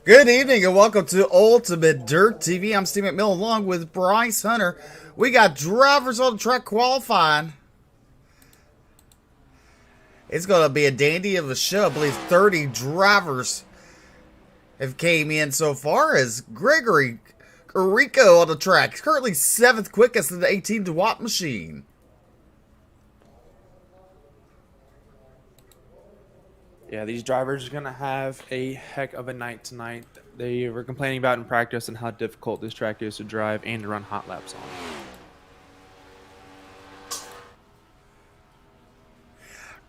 Good evening and welcome to Ultimate Dirt TV. I'm Steve McMillan along with Bryce Hunter. We got drivers on the track qualifying. It's going to be a dandy of a show. I believe 30 drivers have came in so far as Gregory Rico on the track. He's currently 7th quickest in the 18-watt machine. Yeah, these drivers are going to have a heck of a night tonight. They were complaining about in practice and how difficult this track is to drive and to run hot laps on.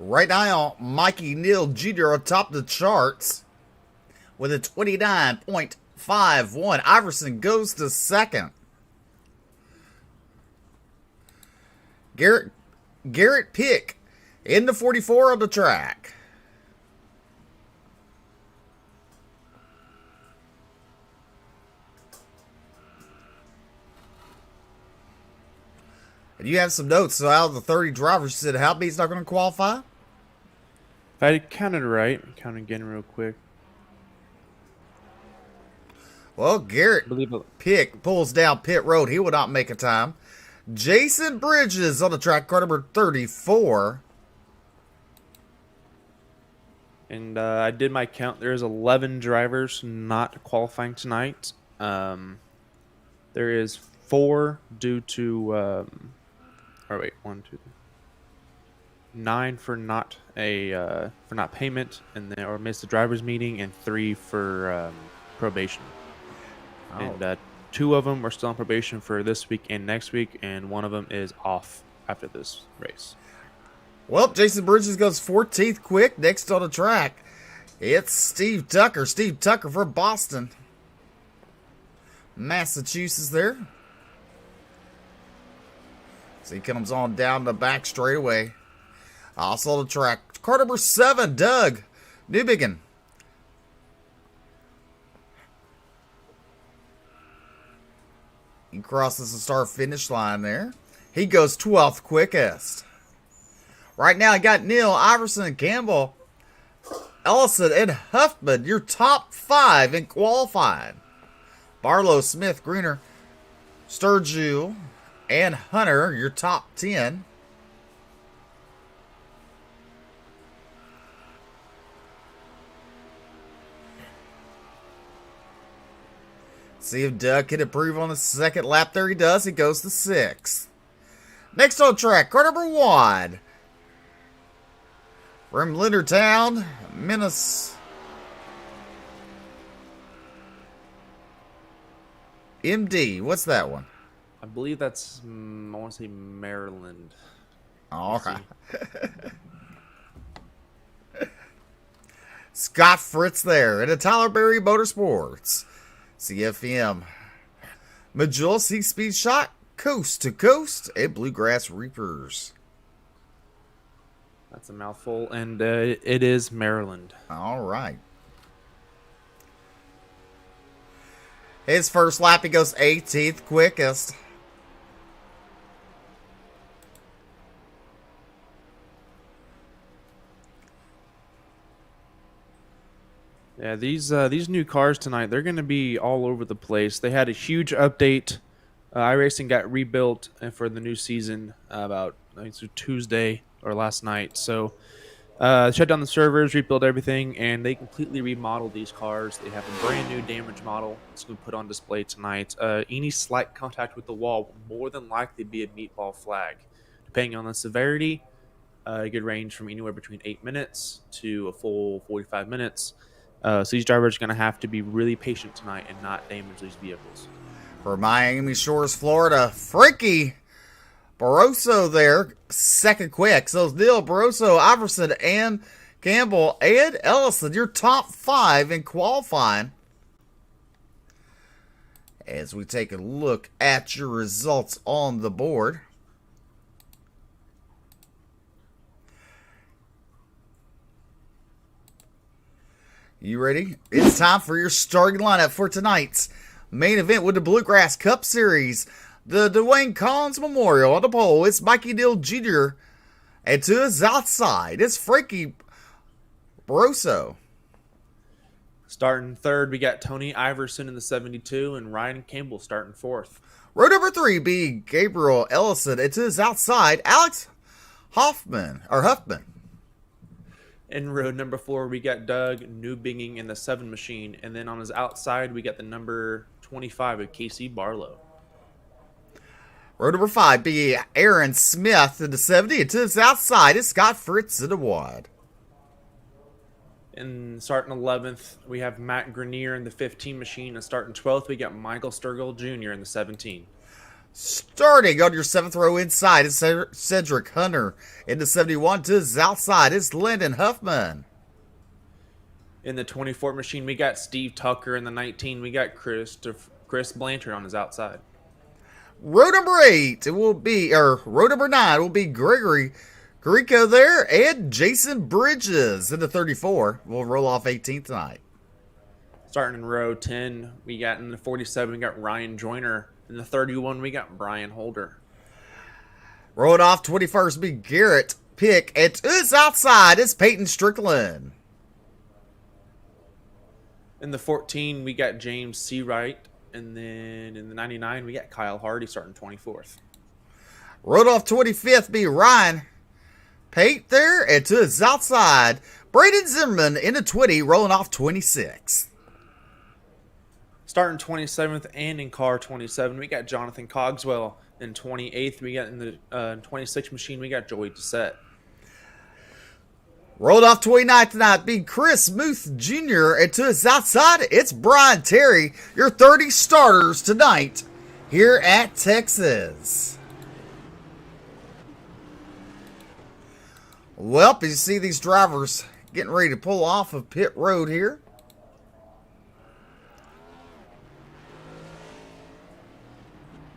Right now, Mikey Neal Jr. on top of the charts with a 29.51. Iverson goes to second. Garrett Pick in the 44 on the track. And you have some notes. So out of the 30 drivers, you said Halby's not going to qualify? If I counted right, count again real quick. Well, Garrett Pick pulls down pit road. He will not make a time. Jason Bridges on the track, car number 34. And I did my count. There's 11 drivers not qualifying tonight. There is 4 due to... 9 for not payment, and then or missed the drivers meeting, and 3 for probation. Oh. And 2 of them are still on probation for this week and next week, and 1 of them is off after this race. Well, Jason Bridges goes 14th quick. Next on the track, it's Steve Tucker. Steve Tucker from Boston, Massachusetts there. So he comes on down the back straightaway. Also the track, car number 7, Doug Newbigin. He crosses the start-finish line there. He goes 12th quickest. Right now, I got Neil, Iverson, and Campbell, Ellison, and Huffman, your top 5 in qualifying. Barlow, Smith, Greener, Sturgill, and Hunter, your top 10. See if Doug can improve on the second lap. There he does. He goes to 6th. Next on track, car number 1. From Leonardtown, Minnesota. MD, what's that one? I believe that's, I want to say Maryland. All right. Scott Fritz there at Tyler Berry Motorsports. CFM. Majula C-Speed Shot, Coast to Coast, and Bluegrass Reapers. That's a mouthful, and it is Maryland. All right. His first lap, he goes 18th quickest. Yeah, these new cars tonight, they're going to be all over the place. They had a huge update. iRacing got rebuilt for the new season about, I think it's Tuesday or last night. So shut down the servers, rebuilt everything, and they completely remodeled these cars. They have a brand new damage model. It's going to put on display tonight. Any slight contact with the wall will more than likely be a meatball flag. Depending on the severity, it could range from anywhere between 8 minutes to a full 45 minutes. So these drivers are going to have to be really patient tonight and not damage these vehicles. For Miami Shores, Florida, Frankie Barroso there, 2nd quick. So it's Neil, Barroso, Iverson, and Campbell, and Ellison, your top 5 in qualifying. As we take a look at your results on the board. You ready? It's time for your starting lineup for tonight's main event with the Bluegrass Cup Series. The Dwayne Collins Memorial on the pole. It's Mikey Neal Jr. And to his outside, it's Frankie Barroso. Starting third, we got Tony Iverson in the 72 and Ryan Campbell starting fourth. Row number 3 be Gabriel Ellison. It is outside Alex Huffman. In row number 4, we got Doug Newbinging in the 7 machine. And then on his outside, we got the number 25 of Casey Barlow. Row number 5 be Aaron Smith in the 70. It is outside. It's Scott Fritz in the wide. And starting 11th, we have Matt Grenier in the 15 machine. And starting 12th, we got Michael Sturgill Jr. in the 17. Starting on your 7th row inside is Cedric Hunter. In the 71 to his outside is Landon Huffman. In the 24 machine, we got Steve Tucker. In the 19, we got Chris Blanchard on his outside. Row number 9 will be Gregory Grieco there, and Jason Bridges in the 34. We'll roll off 18th tonight. Starting in row 10, we got in the 47, we got Ryan Joyner. In the 31, we got Brian Holder. Rolling off 21st be Garrett Pick. And to his outside is Peyton Strickland. In the 14, we got James Seawright. And then in the 99, we got Kyle Hardy starting 24th. Rolled off 25th be Ryan Pate there. And to his outside, Braden Zimmerman in the 20, rolling off 26th. Starting 27th and in car 27, we got Jonathan Cogswell. In 28th, we got in the 26th machine, we got Joey Doucette. Rolled off 29th tonight, be Chris Muth Jr. And to his outside, it's Brian Terry. Your 30 starters tonight here at Texas. Well, as you see these drivers getting ready to pull off of pit road here.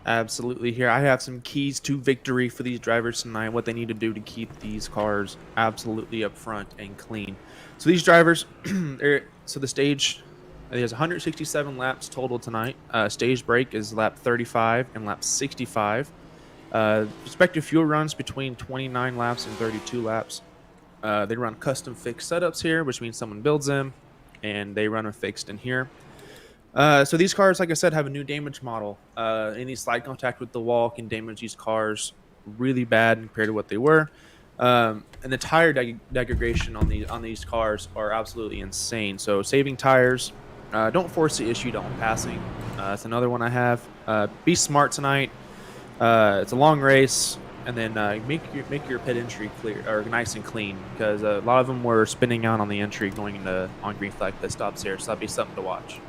Absolutely. Here I have some keys to victory for these drivers tonight, what they need to do to keep these cars absolutely up front and clean. So these drivers, so the stage, there's 167 laps total tonight. Stage break is lap 35 and lap 65. Respective fuel runs between 29 laps and 32 laps. They run custom fixed setups here, which means someone builds them, and they run them fixed in here. So these cars, like I said, have a new damage model. Any slide contact with the wall can damage these cars really bad compared to what they were. And the tire degradation on these cars are absolutely insane. So saving tires, don't force the issue on passing. That's another one I have. Be smart tonight. It's a long race, and then make your pit entry clear or nice and clean, because a lot of them were spinning out on the entry going into on green flag pit stops here. So that'd be something to watch.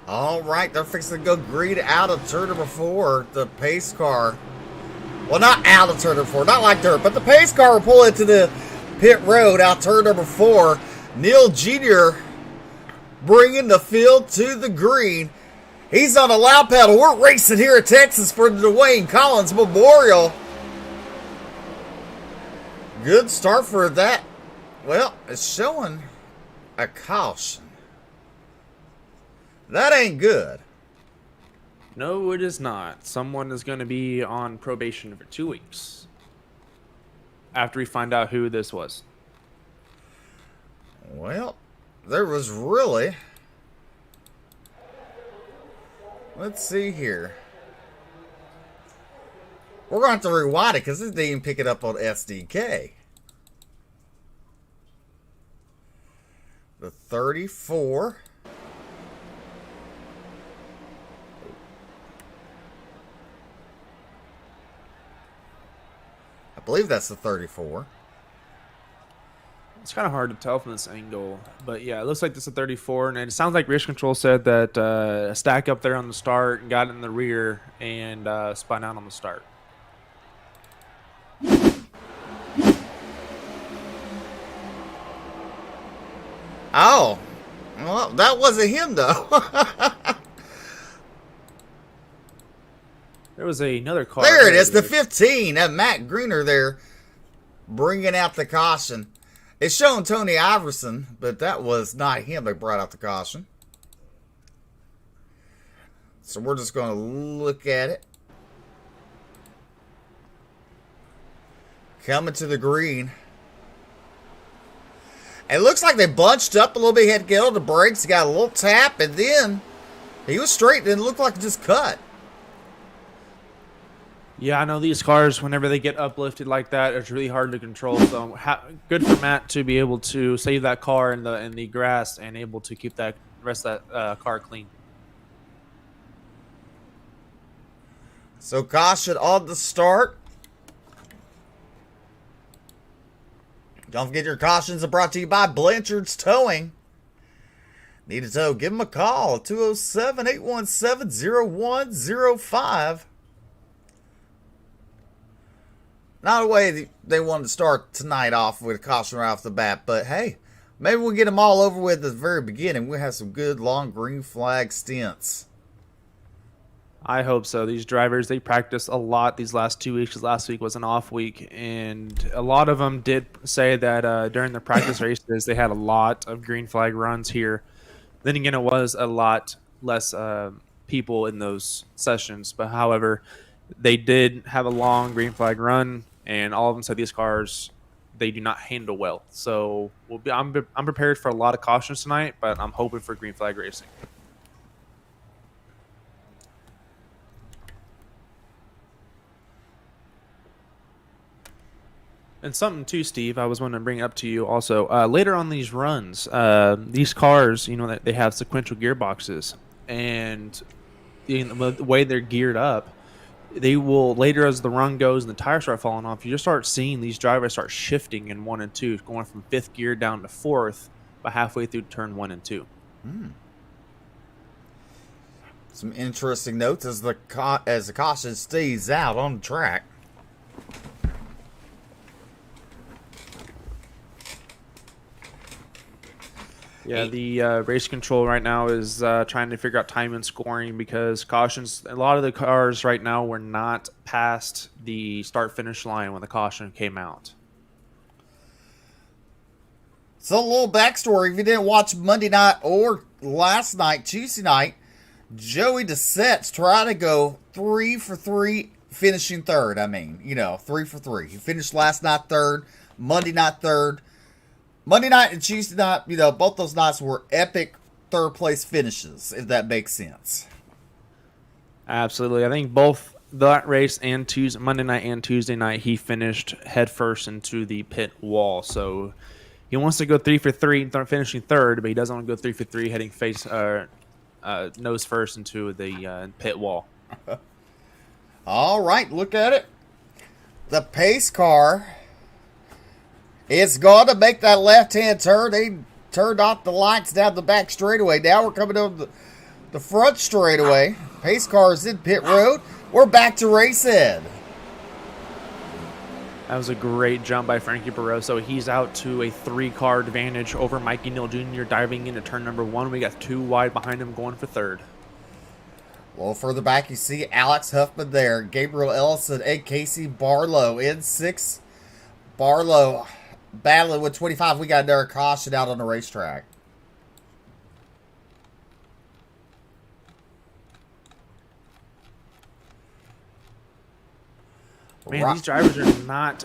All right, they're fixing to go green out of turn number 4, the pace car. Well, not out of turn number 4, not like dirt, but the pace car will pull into the pit road out turn number 4. Neil Jr. bringing the field to the green. He's on a loud pedal. We're racing here at Texas for the Dwayne Collins Memorial. Good start for that. Well, it's showing a caution. That ain't good. No, it is not. Someone is going to be on probation for 2 weeks after we find out who this was. Well, there was really... Let's see here. We're going to have to rewind it because it didn't even pick it up on SDK. The 34... I believe that's the 34. It's kind of hard to tell from this angle, but yeah, it looks like this is a 34, and it sounds like Race Control said that a stack up there on the start and got in the rear and spun out on the start. Oh, well, that wasn't him though. There was another car. There it is, the 15. That Matt Greener there bringing out the caution. It's showing Tony Iverson, but that was not him that brought out the caution. So we're just going to look at it. Coming to the green. It looks like they bunched up a little bit. He had to get on the brakes. He got a little tap, and then he was straight, and it looked like it just cut. Yeah, I know these cars, whenever they get uplifted like that, it's really hard to control. So good for Matt to be able to save that car in the grass and able to keep that rest of that car clean. So caution on the start. Don't forget your cautions are brought to you by Blanchard's Towing. Need a tow? Give them a call. 207-817-0105. Not a way they wanted to start tonight off with a caution right off the bat, but hey, maybe we'll get them all over with at the very beginning. We'll have some good long green flag stints. I hope so. These drivers, they practiced a lot these last 2 weeks. Last week was an off week, and a lot of them did say that during the practice races, they had a lot of green flag runs here. Then again, it was a lot less people in those sessions, but however, they did have a long green flag run, and all of them said these cars, they do not handle well. So I'm prepared for a lot of cautions tonight, but I'm hoping for green flag racing. And something too, Steve, I was wanting to bring up to you also. Later on these runs, these cars, they have sequential gearboxes, and the way they're geared up, they will later as the run goes and the tires start falling off, you just start seeing these drivers start shifting in 1 and 2, going from 5th gear down to 4th, by halfway through turn 1 and 2. Some interesting notes as the caution stays out on the track. Yeah, the race control right now is trying to figure out time and scoring because cautions, a lot of the cars right now were not past the start-finish line when the caution came out. So a little backstory, if you didn't watch Monday night or last night, Tuesday night, Joey DeSette's trying to go 3 for 3, finishing third. 3 for 3. He finished last night third, Monday night third. Monday night and Tuesday night, both those nights were epic third place finishes, if that makes sense. Absolutely. I think both that race and Monday night and Tuesday night, he finished head first into the pit wall. So he wants to go 3 for 3, finishing third, but he doesn't want to go 3 for 3, heading nose first into the pit wall. All right, look at it. The pace car. It's going to make that left-hand turn. They turned off the lights down the back straightaway. Now we're coming over the front straightaway. Pace car is in pit road. We're back to race head. That was a great jump by Frankie Barroso. He's out to a 3-car advantage over Mikey Neal Jr. diving into turn number 1. We got 2 wide behind him going for third. A little further back, you see Alex Huffman there. Gabriel Ellison and Casey Barlow in 6. Barlow battling with 25. We got another caution out on the racetrack. Man, these drivers are not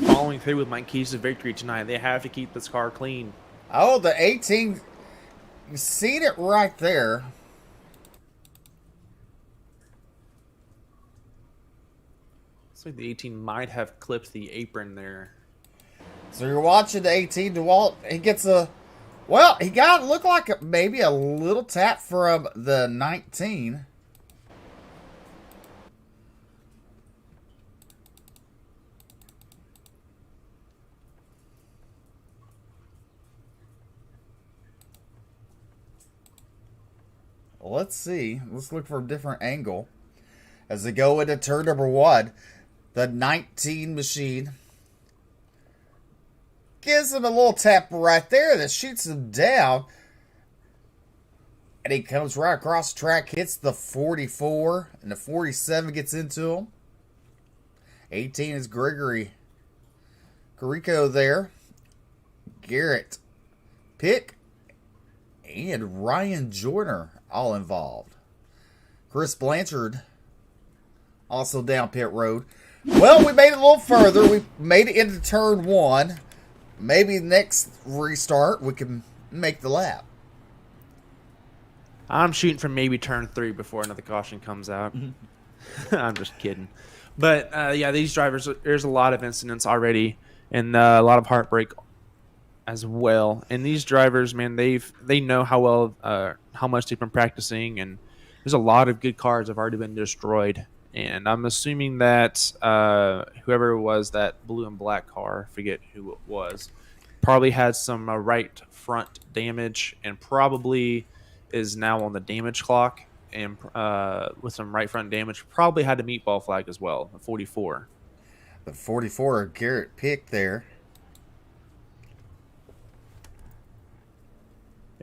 following through with my keys to victory tonight. They have to keep this car clean. Oh, the 18. You seen it right there. Looks like the 18 might have clipped the apron there. So you're watching the 18. DeWalt, he gets a... Well, he got looked like maybe a little tap from the 19. Let's see. Let's look for a different angle. As they go into turn number 1, the 19 machine gives him a little tap right there that shoots him down. And he comes right across the track, hits the 44, and the 47 gets into him. 18 is Gregory Carico there. Garrett Pick and Ryan Joyner all involved. Chris Blanchard also down pit road. Well, we made it a little further. We made it into turn 1. maybe next restart we can make the lap. I'm shooting for maybe turn 3 before another caution comes out. I'm just kidding. But, yeah, these drivers, there's a lot of incidents already and a lot of heartbreak as well. And these drivers, man, they know how much they've been practicing, and there's a lot of good cars have already been destroyed. And I'm assuming that whoever it was, that blue and black car, I forget who it was, probably had some right front damage and probably is now on the damage clock. And with some right front damage, probably had a meatball flag as well, a 44. The 44 Garrett picked there.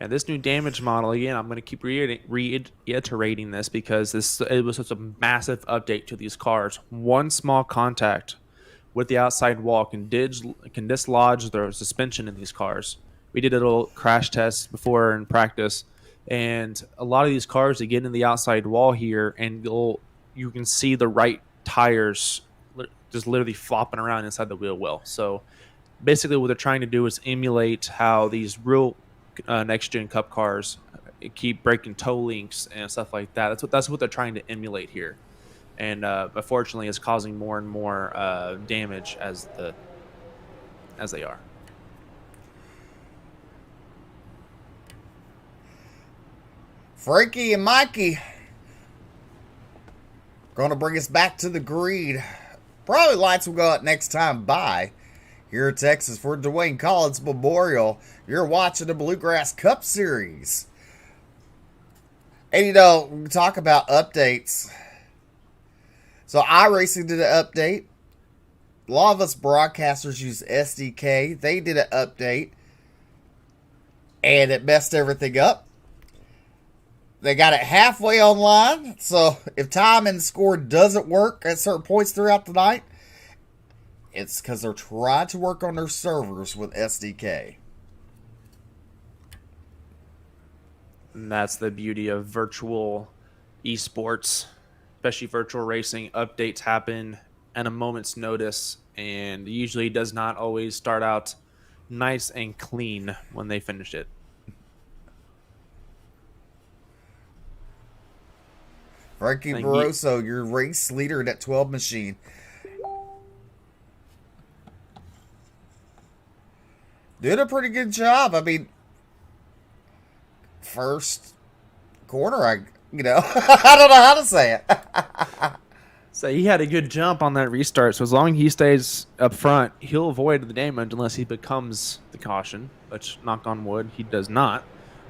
Yeah, this new damage model, again, I'm going to keep reiterating this because it was such a massive update to these cars. One small contact with the outside wall can dislodge the suspension in these cars. We did a little crash test before in practice, and a lot of these cars, they get in the outside wall here, and you can see the right tires just literally flopping around inside the wheel well. So basically what they're trying to do is emulate how these real next-gen Cup cars keep breaking toe links and stuff like that. That's what they're trying to emulate here. And unfortunately, it's causing more and more damage as they are. Frankie and Mikey going to bring us back to the green. Probably lights will go out next time by here in Texas for Dwayne Collins Memorial. You're watching the Bluegrass Cup Series. And you know, we talk about updates. So iRacing did an update. A lot of us broadcasters use SDK. They did an update. And it messed everything up. They got it halfway online. So if time and score doesn't work at certain points throughout the night, it's because they're trying to work on their servers with SDK. And that's the beauty of virtual esports, especially virtual racing. Updates happen at a moment's notice, and usually does not always start out nice and clean when they finish it. Frankie Barroso, your race leader in that 12 machine. Did a pretty good job. I mean, first corner, I don't know how to say it. So he had a good jump on that restart. So as long as he stays up front, he'll avoid the damage unless he becomes the caution, which, knock on wood, he does not.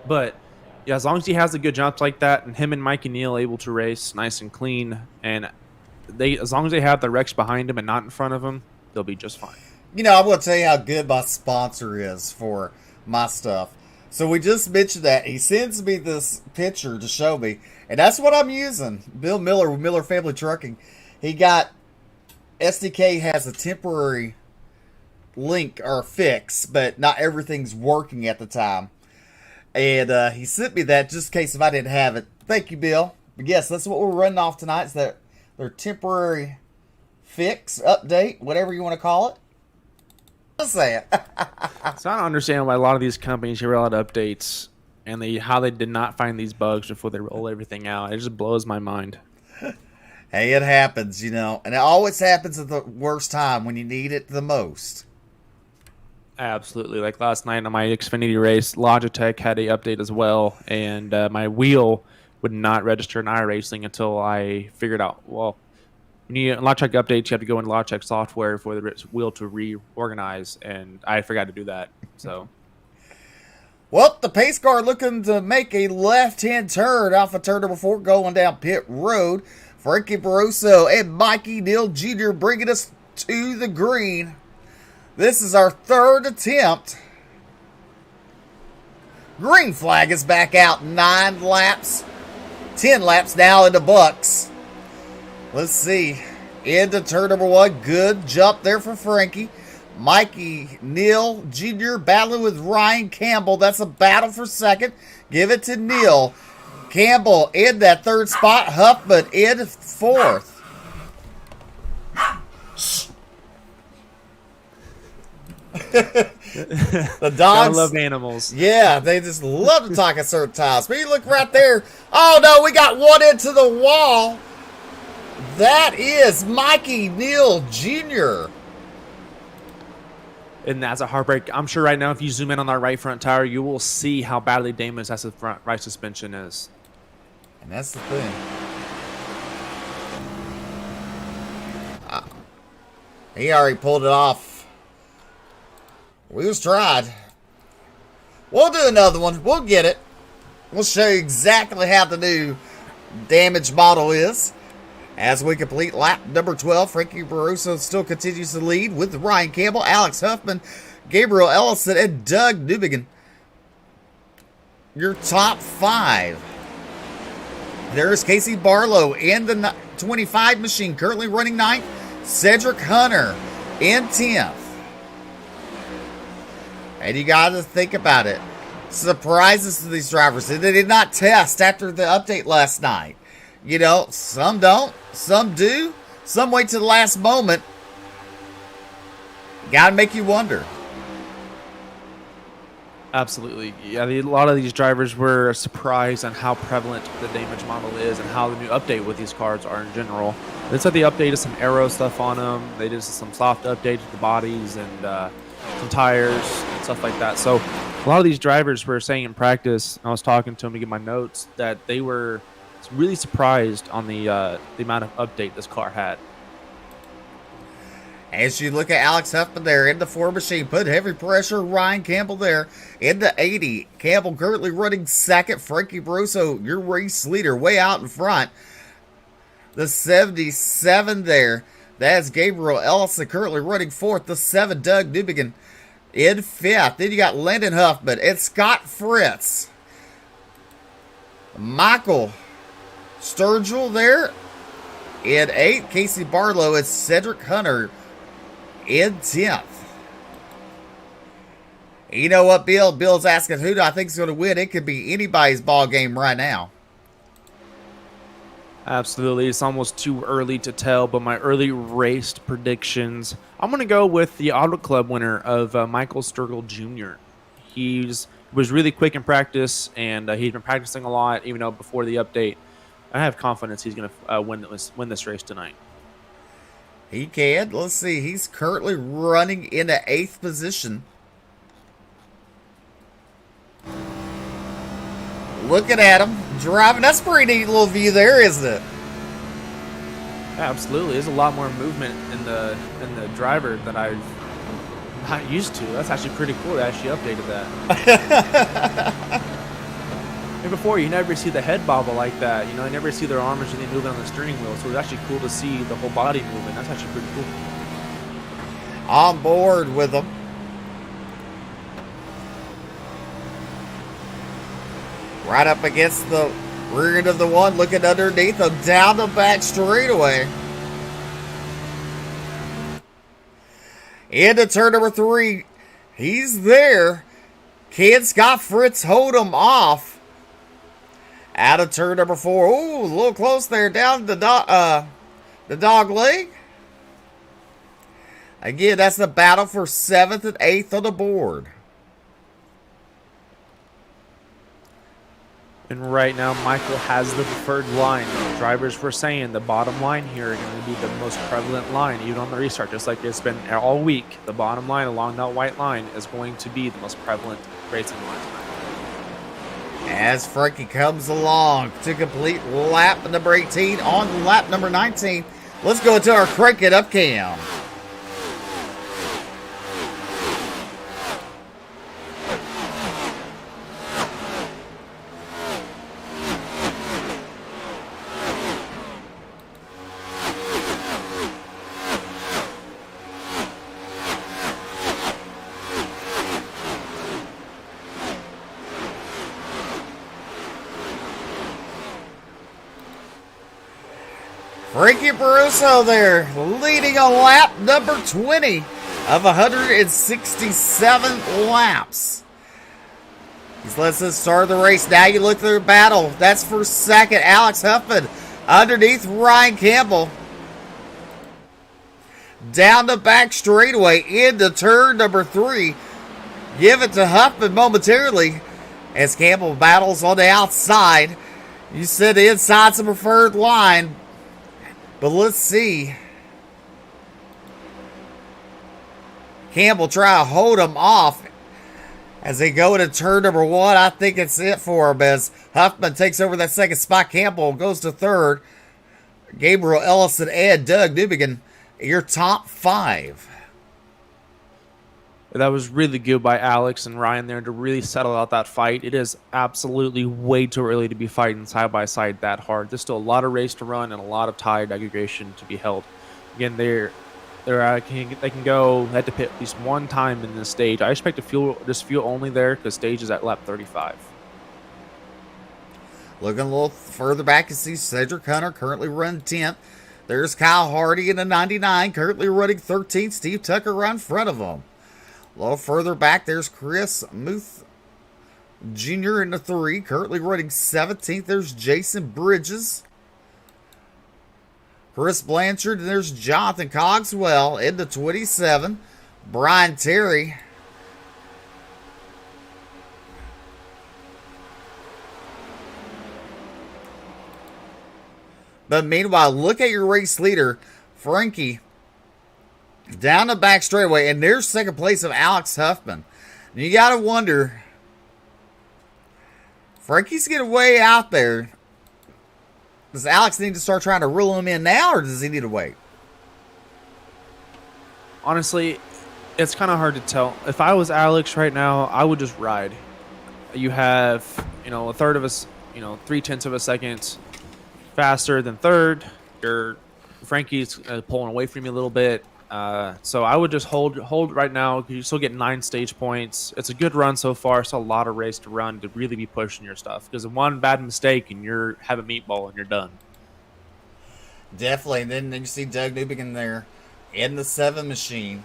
But yeah, as long as he has a good jump like that, and him and Mikey Neal able to race nice and clean, and as long as they have the Rex behind him and not in front of him, they'll be just fine. You know, I'm going to tell you how good my sponsor is for my stuff. So we just mentioned that. He sends me this picture to show me, and that's what I'm using. Bill Miller with Miller Family Trucking. He got, SDK has a temporary link or fix, but not everything's working at the time. And he sent me that just in case if I didn't have it. Thank you, Bill. But yes, that's what we're running off tonight. Is that their temporary fix, update, whatever you want to call it. Say it. So I don't understand why a lot of these companies here roll out updates and how they did not find these bugs before they roll everything out. It just blows my mind. Hey, it happens, and it always happens at the worst time when you need it the most. Absolutely. Like last night on my Xfinity race, Logitech had a update as well, and my wheel would not register in iRacing until I figured out, well, when you Logitech updates, you have to go into Logitech software for the wheel to reorganize, and I forgot to do that. So, well, the pace car looking to make a left-hand turn off of turn number 4 going down pit road. Frankie Barroso and Mikey Neal Jr. bringing us to the green. This is our third attempt. Green flag is back out. 9 laps. 10 laps now in the Bucks. Let's see. Into turn number 1. Good jump there for Frankie. Mikey Neal Jr. battling with Ryan Campbell. That's a battle for second. Give it to Neal. Campbell in that third spot. Huffman in fourth. The I dogs love animals. Yeah, they just love to talk at certain times. But you look right there. Oh no, we got one into the wall. That is Mikey Neal Jr. And that's a heartbreak. I'm sure right now, if you zoom in on that right front tire, you will see how badly damaged that front right suspension is. And that's the thing. He already pulled it off. We was tried. We'll do another one. We'll get it. We'll show you exactly how the new damage model is. As we complete lap number 12, Frankie Barroso still continues to lead with Ryan Campbell, Alex Huffman, Gabriel Ellison, and Doug Newbegin. Your top 5. There's Casey Barlow in the 25 machine, currently running 9th. Cedric Hunter in 10th. And you got to think about it. Surprises to these drivers. They did not test after the update last night. You know, some don't, some do, some wait to the last moment. Gotta make you wonder. Absolutely. Yeah, a lot of these drivers were surprised on how prevalent the damage model is and how the new update with these cars are in general. They said they updated some aero stuff on them. They did some soft updates to the bodies and some tires and stuff like that. So a lot of these drivers were saying in practice, I was talking to them to get my notes, that they were really surprised on the amount of update this car had. As you look at Alex Huffman there in the 4 machine, put heavy pressure. Ryan Campbell there in the 80. Campbell currently running 2nd. Frankie Barroso, your race leader, way out in front. The 77 there. That's Gabriel Ellison currently running 4th. The 7, Doug Newbegin in 5th. Then you got Lyndon Huffman and Scott Fritz. Michael Sturgill there in 8th. Casey Barlow and Cedric Hunter in 10th. You know what, Bill? Bill's asking who do I think is going to win. It could be anybody's ball game right now. Absolutely. It's almost too early to tell, but my early race predictions, I'm going to go with the Auto Club winner of Michael Sturgill Jr. He was really quick in practice, and he's been practicing a lot, even though before the update. I have confidence he's going to win this race tonight. He can. Let's see. He's currently running in the 8th position. Looking at him driving. That's a pretty neat little view there, isn't it? Yeah, absolutely. There's a lot more movement in the driver that I'm not used to. That's actually pretty cool. They actually updated that. And before, you never see the head bobble like that. You know, you never see their arms or anything moving on the steering wheel. So it's actually cool to see the whole body moving. That's actually pretty cool. On board with them. Right up against the rear end of the one, looking underneath them, down the back straightaway. Into turn number 3. He's there. Can Scott Fritz hold him off? Out of turn number 4. Ooh, a little close there. Down the dog leg. Again, that's the battle for 7th and 8th on the board. And right now, Michael has the preferred line. Drivers were saying the bottom line here are going to be the most prevalent line, even on the restart, just like it's been all week. The bottom line along that white line is going to be the most prevalent racing line tonight. As Frankie comes along to complete lap number 18 on lap number 19. Let's go to our Crank It Up cam. Frankie Barroso there, leading on lap number 20 of 167 laps. He's lets us start the race. Now you look through the battle. That's for 2nd, Alex Huffman. Underneath Ryan Campbell. Down the back straightaway into turn number 3. give it to Huffman momentarily as Campbell battles on the outside. You said the inside's the preferred line, but let's see. Campbell try to hold him off as they go into turn number 1. I think it's it for him as Huffman takes over that second spot. Campbell goes to third. Gabriel Ellison and Doug Newbegin, your top 5. That was really good by Alex and Ryan there to really settle out that fight. It is absolutely way too early to be fighting side by side that hard. There's still a lot of race to run and a lot of tide aggregation to be held. Again, they can go head to pit at least one time in this stage. I expect to fuel only there because stage is at lap 35. Looking a little further back, you see Cedric Hunter currently running 10th. There's Kyle Hardy in the 99, currently running 13th. Steve Tucker right in front of him. A little further back, there's Chris Muth Jr. in the 3, currently running 17th. There's Jason Bridges. Chris Blanchard, and there's Jonathan Cogswell in the 27. Brian Terry. But meanwhile, look at your race leader, Frankie, down the back straightaway, and there's second place of Alex Huffman. And you got to wonder, Frankie's getting way out there. Does Alex need to start trying to reel him in now, or does he need to wait? Honestly, it's kind of hard to tell. If I was Alex right now, I would just ride. You have, a third of a, 0.3 of a second faster than third. Frankie's pulling away from you a little bit. So I would just hold right now because you still get 9 stage points. It's a good run so far. It's a lot of race to run to really be pushing your stuff. Because one bad mistake and you have a meatball and you're done. Definitely. And then you see Doug Newbegin there in the 7 machine.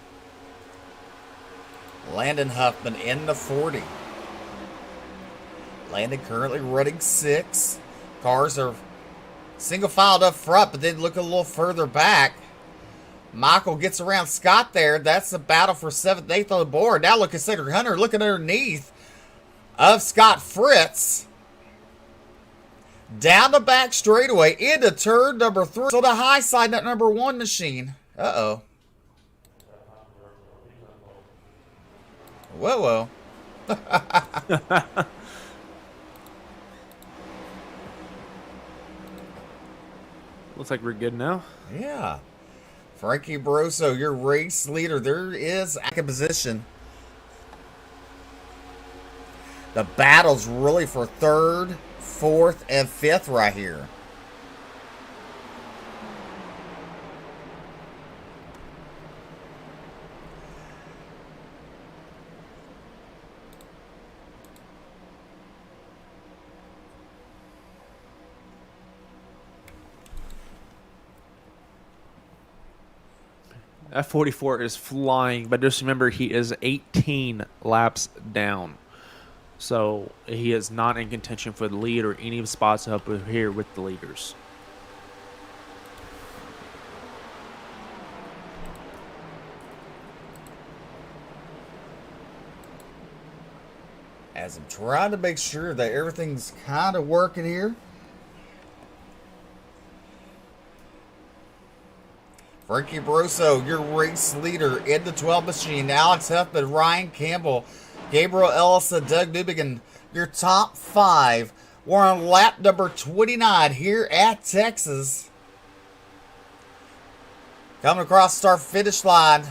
Landon Huffman in the 40. Landon currently running 6. Cars are single filed up front, but then look a little further back. Michael gets around Scott there. That's the battle for 7th, 8th on the board. Now look at Cedric Hunter looking underneath of Scott Fritz. Down the back straightaway into turn number 3. So the high side, that number 1 machine. Uh-oh. Whoa. Looks like we're good now. Yeah. Frankie Barroso, your race leader. There is a position. The battle's really for 3rd, 4th, and 5th right here. F44 is flying, but just remember he is 18 laps down. So he is not in contention for the lead or any spots up here with the leaders. As I'm trying to make sure that everything's kind of working here. Frankie Barroso, your race leader in the 12 machine. Alex Huffman, Ryan Campbell, Gabriel Ellison, Doug Newbegin, your top 5. We're on lap number 29 here at Texas. Coming across the start-finish line.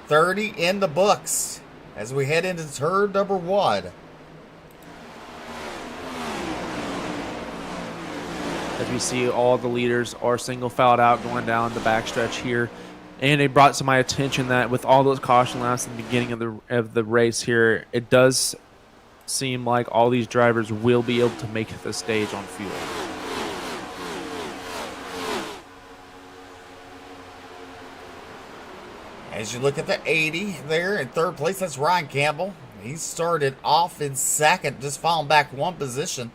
30 in the books as we head into turn number 1. As we see, all the leaders are single filed out going down the backstretch here. And it brought to my attention that with all those caution laps at the beginning of the race here, it does seem like all these drivers will be able to make the stage on fuel. As you look at the 80 there in 3rd place, that's Ryan Campbell. He started off in 2nd, just falling back 1 position.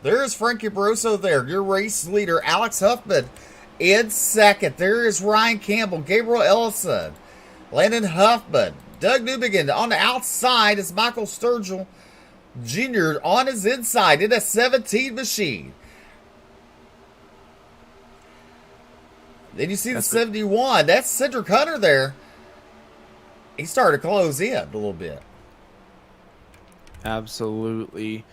There's Frankie Barroso there, your race leader. Alex Huffman in 2nd. There is Ryan Campbell, Gabriel Ellison, Landon Huffman, Doug Newbegin on the outside is Michael Sturgill Jr. on his inside in a 17 machine. Then you see the 71. That's Cedric Hunter there. He started to close in a little bit. Absolutely.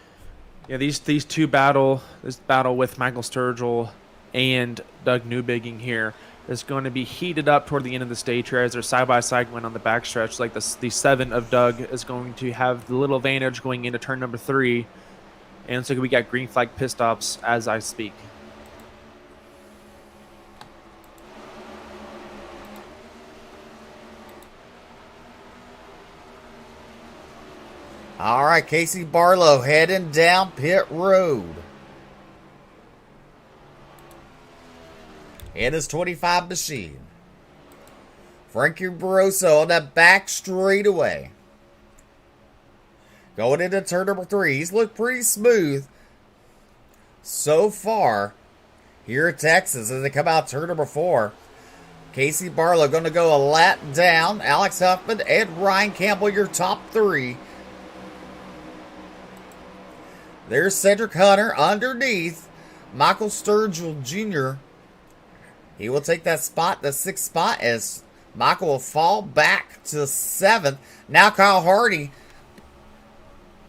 Yeah, these two battle with Michael Sturgill and Doug Newbigging here is going to be heated up toward the end of the stage here as they're side by side going on the backstretch. Like the 7 of Doug is going to have the little advantage going into turn number 3, and so we got green flag pit stops as I speak. All right, Casey Barlow heading down pit road. In his 25 machine. Frankie Barroso on that back straightaway. Going into turn number 3. He's looked pretty smooth so far here at Texas as they come out turn number 4. Casey Barlow going to go a lap down. Alex Huffman and Ryan Campbell, your top 3. There's Cedric Hunter underneath. Michael Sturgill Jr. He will take that spot, the 6th spot, as Michael will fall back to 7th. Now Kyle Hardy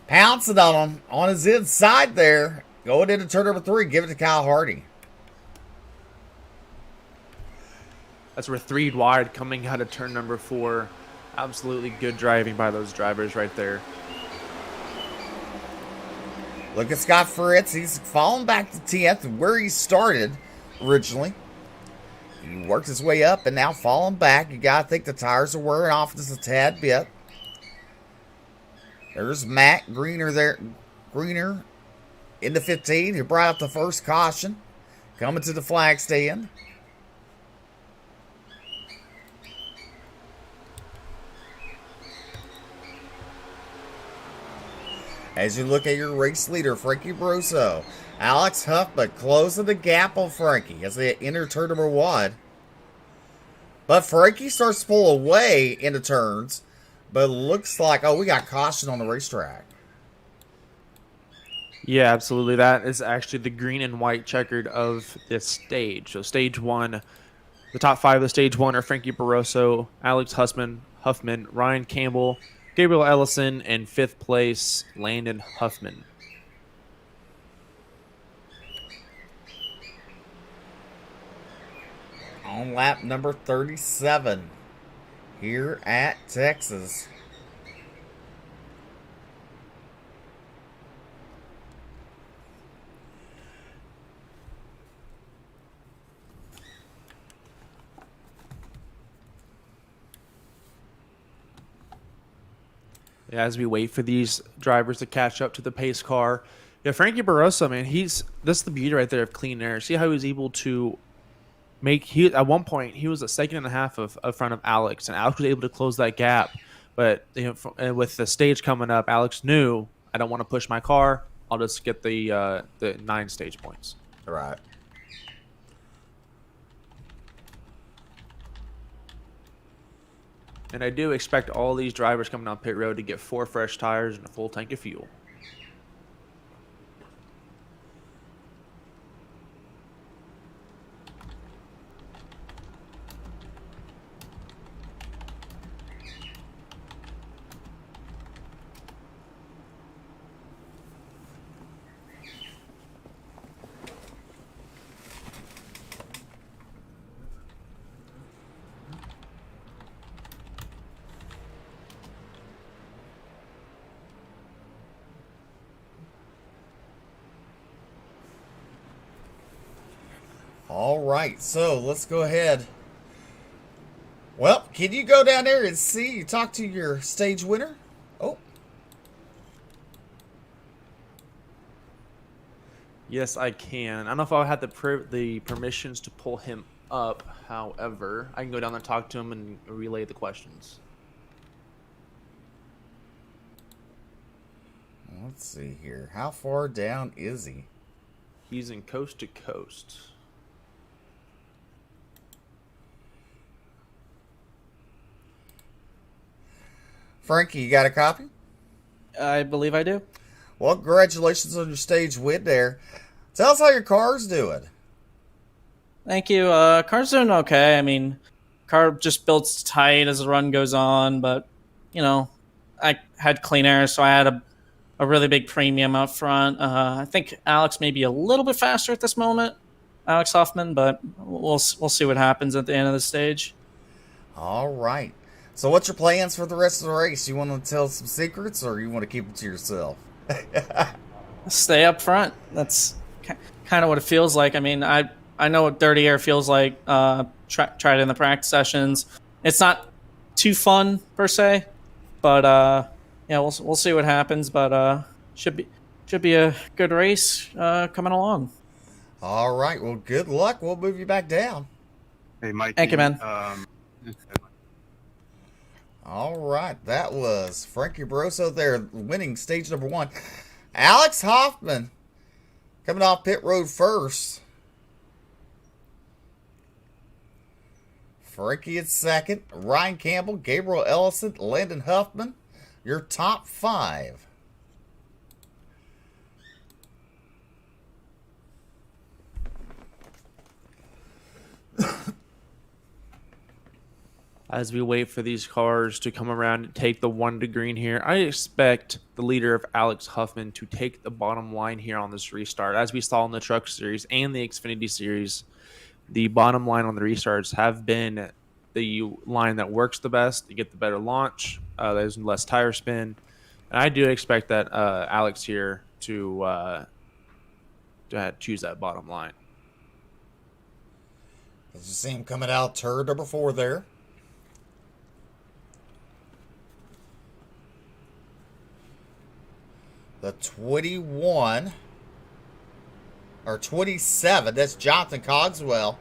pouncing on him on his inside there. Going into turn number 3. Give it to Kyle Hardy. That's where 3 wide coming out of turn number 4. Absolutely good driving by those drivers right there. Look at Scott Fritz. He's fallen back to 10th where he started originally. He worked his way up and now falling back. You got to think the tires are wearing off just a tad bit. There's Matt Greener there. Greener in the 15. He brought out the first caution. Coming to the flag stand. As you look at your race leader, Frankie Barroso, Alex Huffman closing the gap on Frankie as they enter turn number 1. But Frankie starts to pull away into turns, but it looks like, we got caution on the racetrack. Yeah, absolutely. That is actually the green and white checkered of this stage. So stage 1, the top 5 of stage 1 are Frankie Barroso, Alex Huffman, Ryan Campbell, Gabriel Ellison, and 5th place, Landon Huffman. On lap number 37 here at Texas. As we wait for these drivers to catch up to the pace car. Yeah, Frankie Barroso, man, that's the beauty right there of clean air. See how he was able to at one point he was a second and a half of front of Alex, and Alex was able to close that gap. But with the stage coming up, Alex knew, I don't want to push my car. I'll just get the 9 stage points. Right. And I do expect all these drivers coming on pit road to get 4 fresh tires and a full tank of fuel. All right, so let's go ahead. Well, can you go down there and see, talk to your stage winner? Oh. Yes, I can. I don't know if I had the permissions to pull him up. However, I can go down there and talk to him and relay the questions. Let's see here. How far down is he? He's in coast to coast. Frankie, you got a copy? I believe I do. Well, congratulations on your stage win there. Tell us how your car's doing. Thank you. Car's doing okay. I mean, car just builds tight as the run goes on, but I had clean air, so I had a really big premium up front. I think Alex may be a little bit faster at this moment, Alex Huffman, but we'll see what happens at the end of the stage. All right. So what's your plans for the rest of the race? You want to tell some secrets, or you want to keep it to yourself? Stay up front. That's kind of what it feels like. I mean, I know what dirty air feels like. Tried it in the practice sessions. It's not too fun per se, but yeah, we'll see what happens. But should be a good race coming along. All right. Well, good luck. We'll move you back down. Hey, Mike. Thank you, man. All right. That was Frankie Barroso there winning stage number 1. Alex Hoffman coming off pit road first. Frankie at second. Ryan Campbell, Gabriel Ellison, Landon Huffman. Your top 5. As we wait for these cars to come around and take the 1 to green here, I expect the leader of Alex Huffman to take the bottom line here on this restart. As we saw in the Truck Series and the Xfinity Series, the bottom line on the restarts have been the line that works the best. You get the better launch. There's less tire spin. And I do expect that Alex here to choose that bottom line. As you see him coming out turn number 4 there. The 21 or 27, that's Jonathan Cogswell.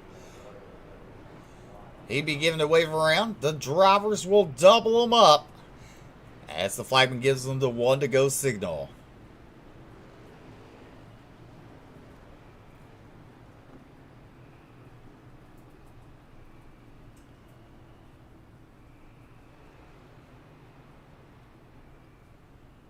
He'd be giving a wave around. The drivers will double him up as the flagman gives them the 1 to go signal.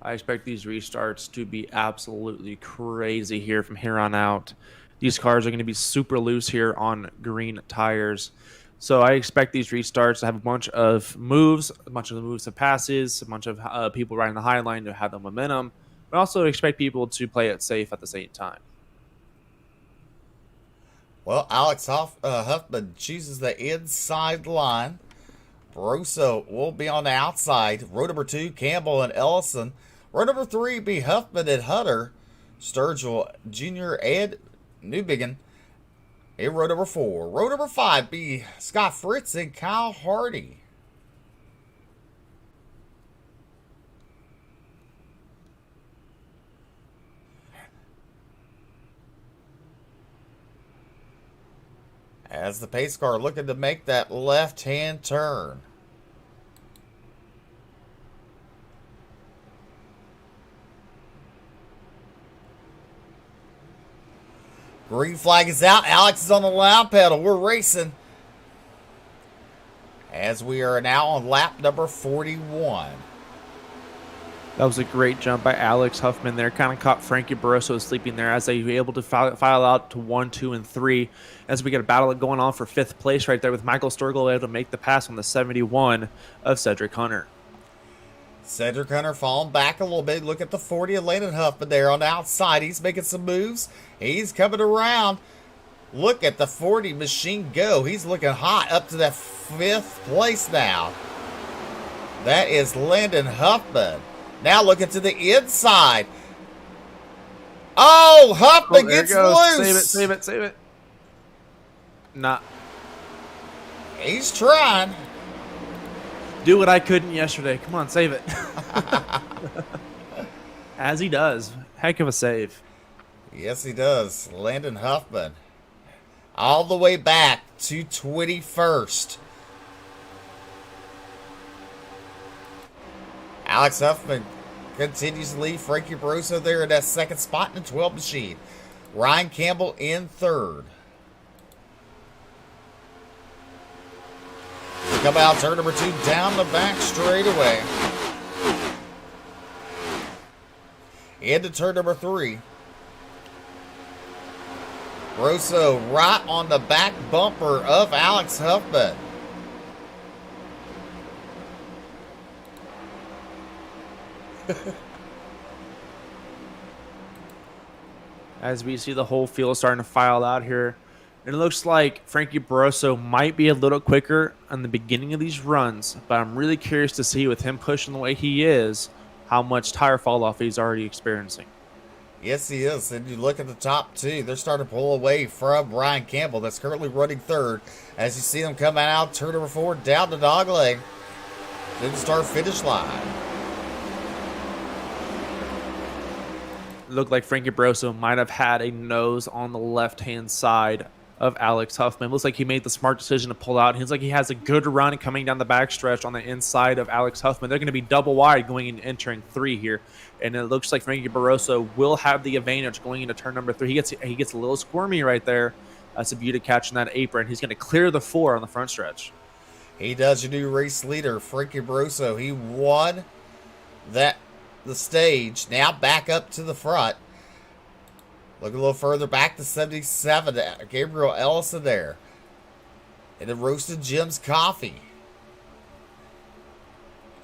I expect these restarts to be absolutely crazy here from here on out. These cars are going to be super loose here on green tires. So I expect these restarts to have a bunch of moves, a bunch of moves of passes, a bunch of people riding the high line to have the momentum. But also expect people to play it safe at the same time. Well, Alex Huffman chooses the inside line. Barroso will be on the outside. Row number 2, Campbell and Ellison. Row number 3 be Huffman and Hunter. Sturgill Jr. and Newbigin. In row number 4. Row number 5 be Scott Fritz and Kyle Hardy. As the pace car looking to make that left-hand turn. Green flag is out. Alex is on the loud pedal. We're racing. As we are now on lap number 41. That was a great jump by Alex Huffman there. Kind of caught Frankie Barroso sleeping there as they were able to file out to 1, 2, and 3. As we get a battle going on for 5th place right there with Michael Sturgill able to make the pass on the 71 of Cedric Hunter. Cedric Hunter falling back a little bit. Look at the 40 of Landon Huffman there on the outside. He's making some moves. He's coming around. Look at the 40 machine go. He's looking hot up to that 5th place now. That is Landon Huffman. Now looking to the inside. Oh, Huffman gets loose. Save it. Nah. He's trying. Do what I couldn't yesterday. Come on, save it. As he does. Heck of a save. Yes, he does. Landon Huffman. All the way back to 21st. Alex Huffman continues to lead Frankie Barroso there in that 2nd spot in the 12 machine. Ryan Campbell in 3rd. We come out turn number 2 down the back straightaway. Into turn number 3. Rosso right on the back bumper of Alex Huffman. As we see the whole field starting to file out here. And it looks like Frankie Barroso might be a little quicker on the beginning of these runs, but I'm really curious to see with him pushing the way he is, how much tire fall off he's already experiencing. Yes, he is. And you look at the top 2, they're starting to pull away from Ryan Campbell, that's currently running 3rd. As you see them coming out, turn number 4, down the dog leg. Then the start finish line. Looked like Frankie Barroso might have had a nose on the left-hand side of Alex Huffman. Looks like he made the smart decision to pull out. He looks like he has a good run coming down the backstretch on the inside of Alex Huffman. They're going to be double wide going and entering 3 here. And it looks like Frankie Barroso will have the advantage going into turn number 3. He gets a little squirmy right there. That's a beauty catching that apron. He's going to clear the 4 on the front stretch. He does. Your new race leader, Frankie Barroso. He won the stage. Now back up to the front. Look a little further back to 77. Gabriel Ellison there. And the Roasted Gems Coffee.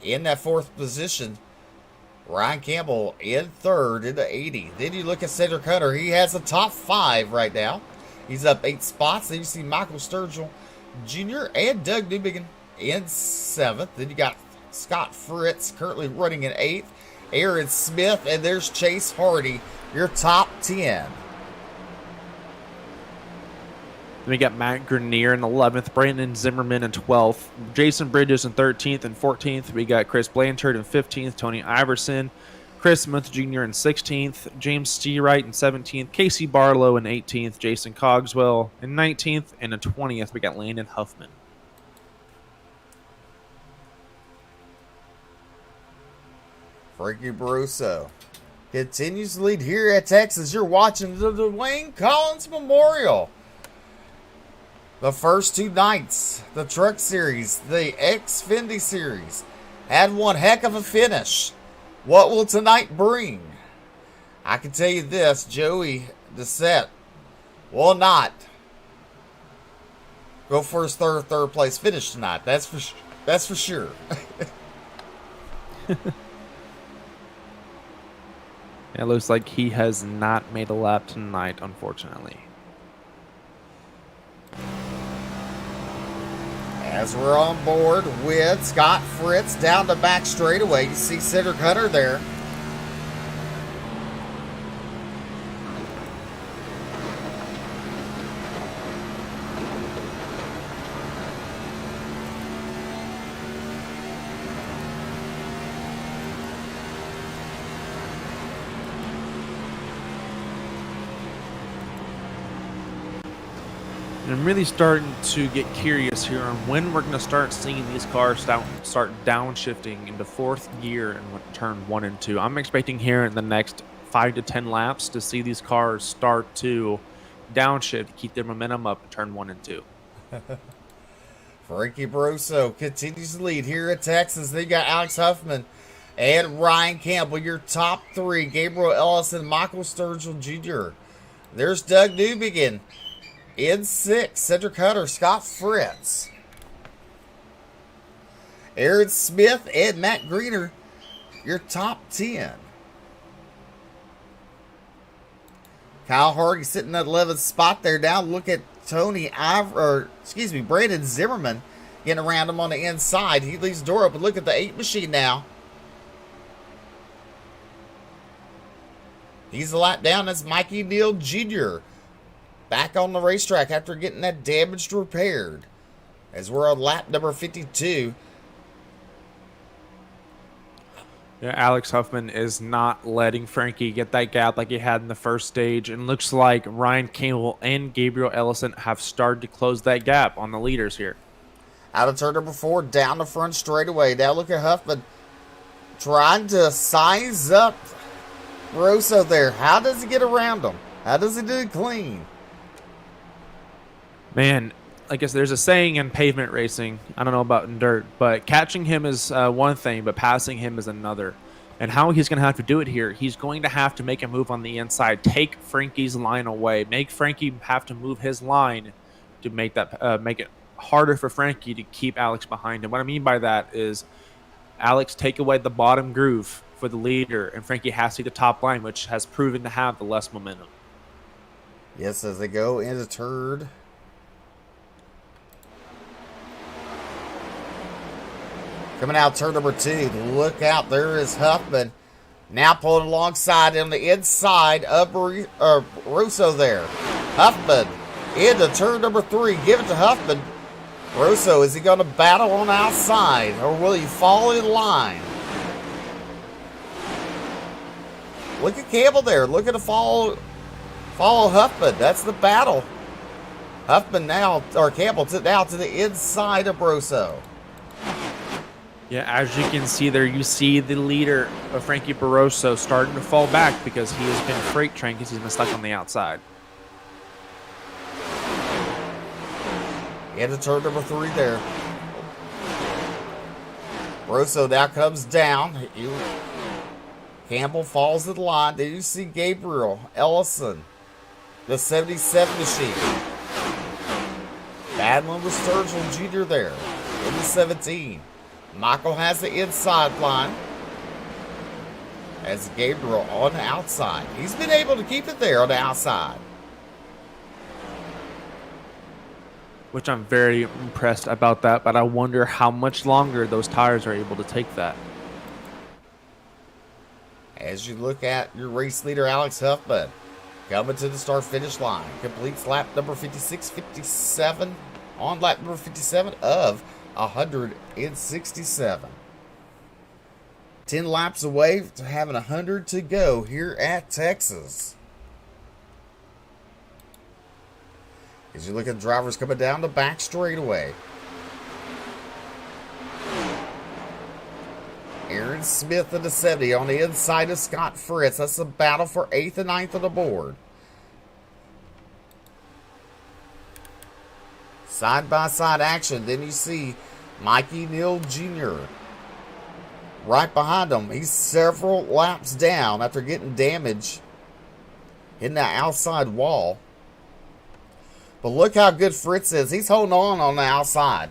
In that 4th position. Ryan Campbell in 3rd in the 80. Then you look at Cedric Hunter. He has the top 5 right now. He's up 8 spots. Then you see Michael Sturgill Jr. and Doug Newbegin in 7th. Then you got Scott Fritz currently running in 8th. Aaron Smith, and there's Chase Hardy, your top 10. Then we got Matt Grenier in 11th, Brandon Zimmerman in 12th, Jason Bridges in 13th and 14th. We got Chris Blanchard in 15th, Tony Iverson, Chris Smith Jr. in 16th, James Steeright in 17th, Casey Barlow in 18th, Jason Cogswell in 19th, and in 20th we got Landon Huffman. Frankie Barroso continues to lead here at Texas. You're watching the Dwayne Collins Memorial. The first 2 nights, the Truck Series, the Xfinity Series, had one heck of a finish. What will tonight bring? I can tell you this, Joey Dissett will not go for his third place finish tonight. That's for sure. It looks like he has not made a lap tonight, unfortunately. As we're on board with Scott Fritz down the back straightaway, you see Cedric Hunter there. I'm really starting to get curious here on when we're going to start seeing these cars start downshifting into 4th gear and turn 1 and 2. I'm expecting here in the next 5 to 10 laps to see these cars start to downshift, keep their momentum up, and turn 1 and 2. Frankie Barroso continues to lead here at Texas. They got Alex Huffman and Ryan Campbell, your top 3. Gabriel Ellison, Michael Sturgill Jr. There's Doug Newbegin. In 6, Cedric Hunter, Scott Fritz, Aaron Smith, and Matt Greener, your top 10. Kyle Hardy sitting in that 11th spot there. Now look at Brandon Zimmerman getting around him on the inside. He leaves the door open. Look at the 8 machine now. He's a lap down. That's Mikey Neal Jr. back on the racetrack after getting that damage repaired. As we're on lap number 52. Yeah, Alex Huffman is not letting Frankie get that gap like he had in the first stage. And looks like Ryan Campbell and Gabriel Ellison have started to close that gap on the leaders here. Out of turn number 4, down the front straightaway. Now look at Huffman trying to size up Barroso there. How does he get around him? How does he do it clean? Man, I guess there's a saying in pavement racing, I don't know about in dirt, but catching him is one thing, but passing him is another. And how he's going to have to do it here, he's going to have to make a move on the inside, take Frankie's line away, make Frankie have to move his line to make that make it harder for Frankie to keep Alex behind him. What I mean by that is Alex take away the bottom groove for the leader, and Frankie has to take the top line, which has proven to have the less momentum. Yes, as they go into turn. Coming out turn number 2. Look out, there is Huffman. Now pulling alongside on the inside of Russo there. Huffman into turn number 3. Give it to Huffman. Russo, is he going to battle on the outside, or will he fall in line? Look at Campbell there. Look at the follow Huffman. That's the battle. Huffman now, or Campbell now to the inside of Russo. Yeah, as you can see there, you see the leader of Frankie Barroso starting to fall back because he has been freight trained because he's been stuck on the outside. Into turn number 3 there. Barroso now comes down. Campbell falls to the line. Then you see Gabriel Ellison, the 77 machine. Battling with Sturgill Jr. there in the 17. Michael has the inside line as Gabriel on the outside. He's been able to keep it there on the outside, which I'm very impressed about that, but I wonder how much longer those tires are able to take that. As you look at your race leader, Alex Huffman, coming to the start-finish line. Completes lap number 57 on lap number 57 of 167. 10 laps away to having 100 to go here at Texas. As you look at drivers coming down the back straightaway. Aaron Smith in the 70 on the inside of Scott Fritz. That's a battle for 8th and 9th on the board. Side-by-side action. Then you see Mikey Neal Jr. right behind him. He's several laps down after getting damage in the outside wall. But look how good Fritz is. He's holding on the outside.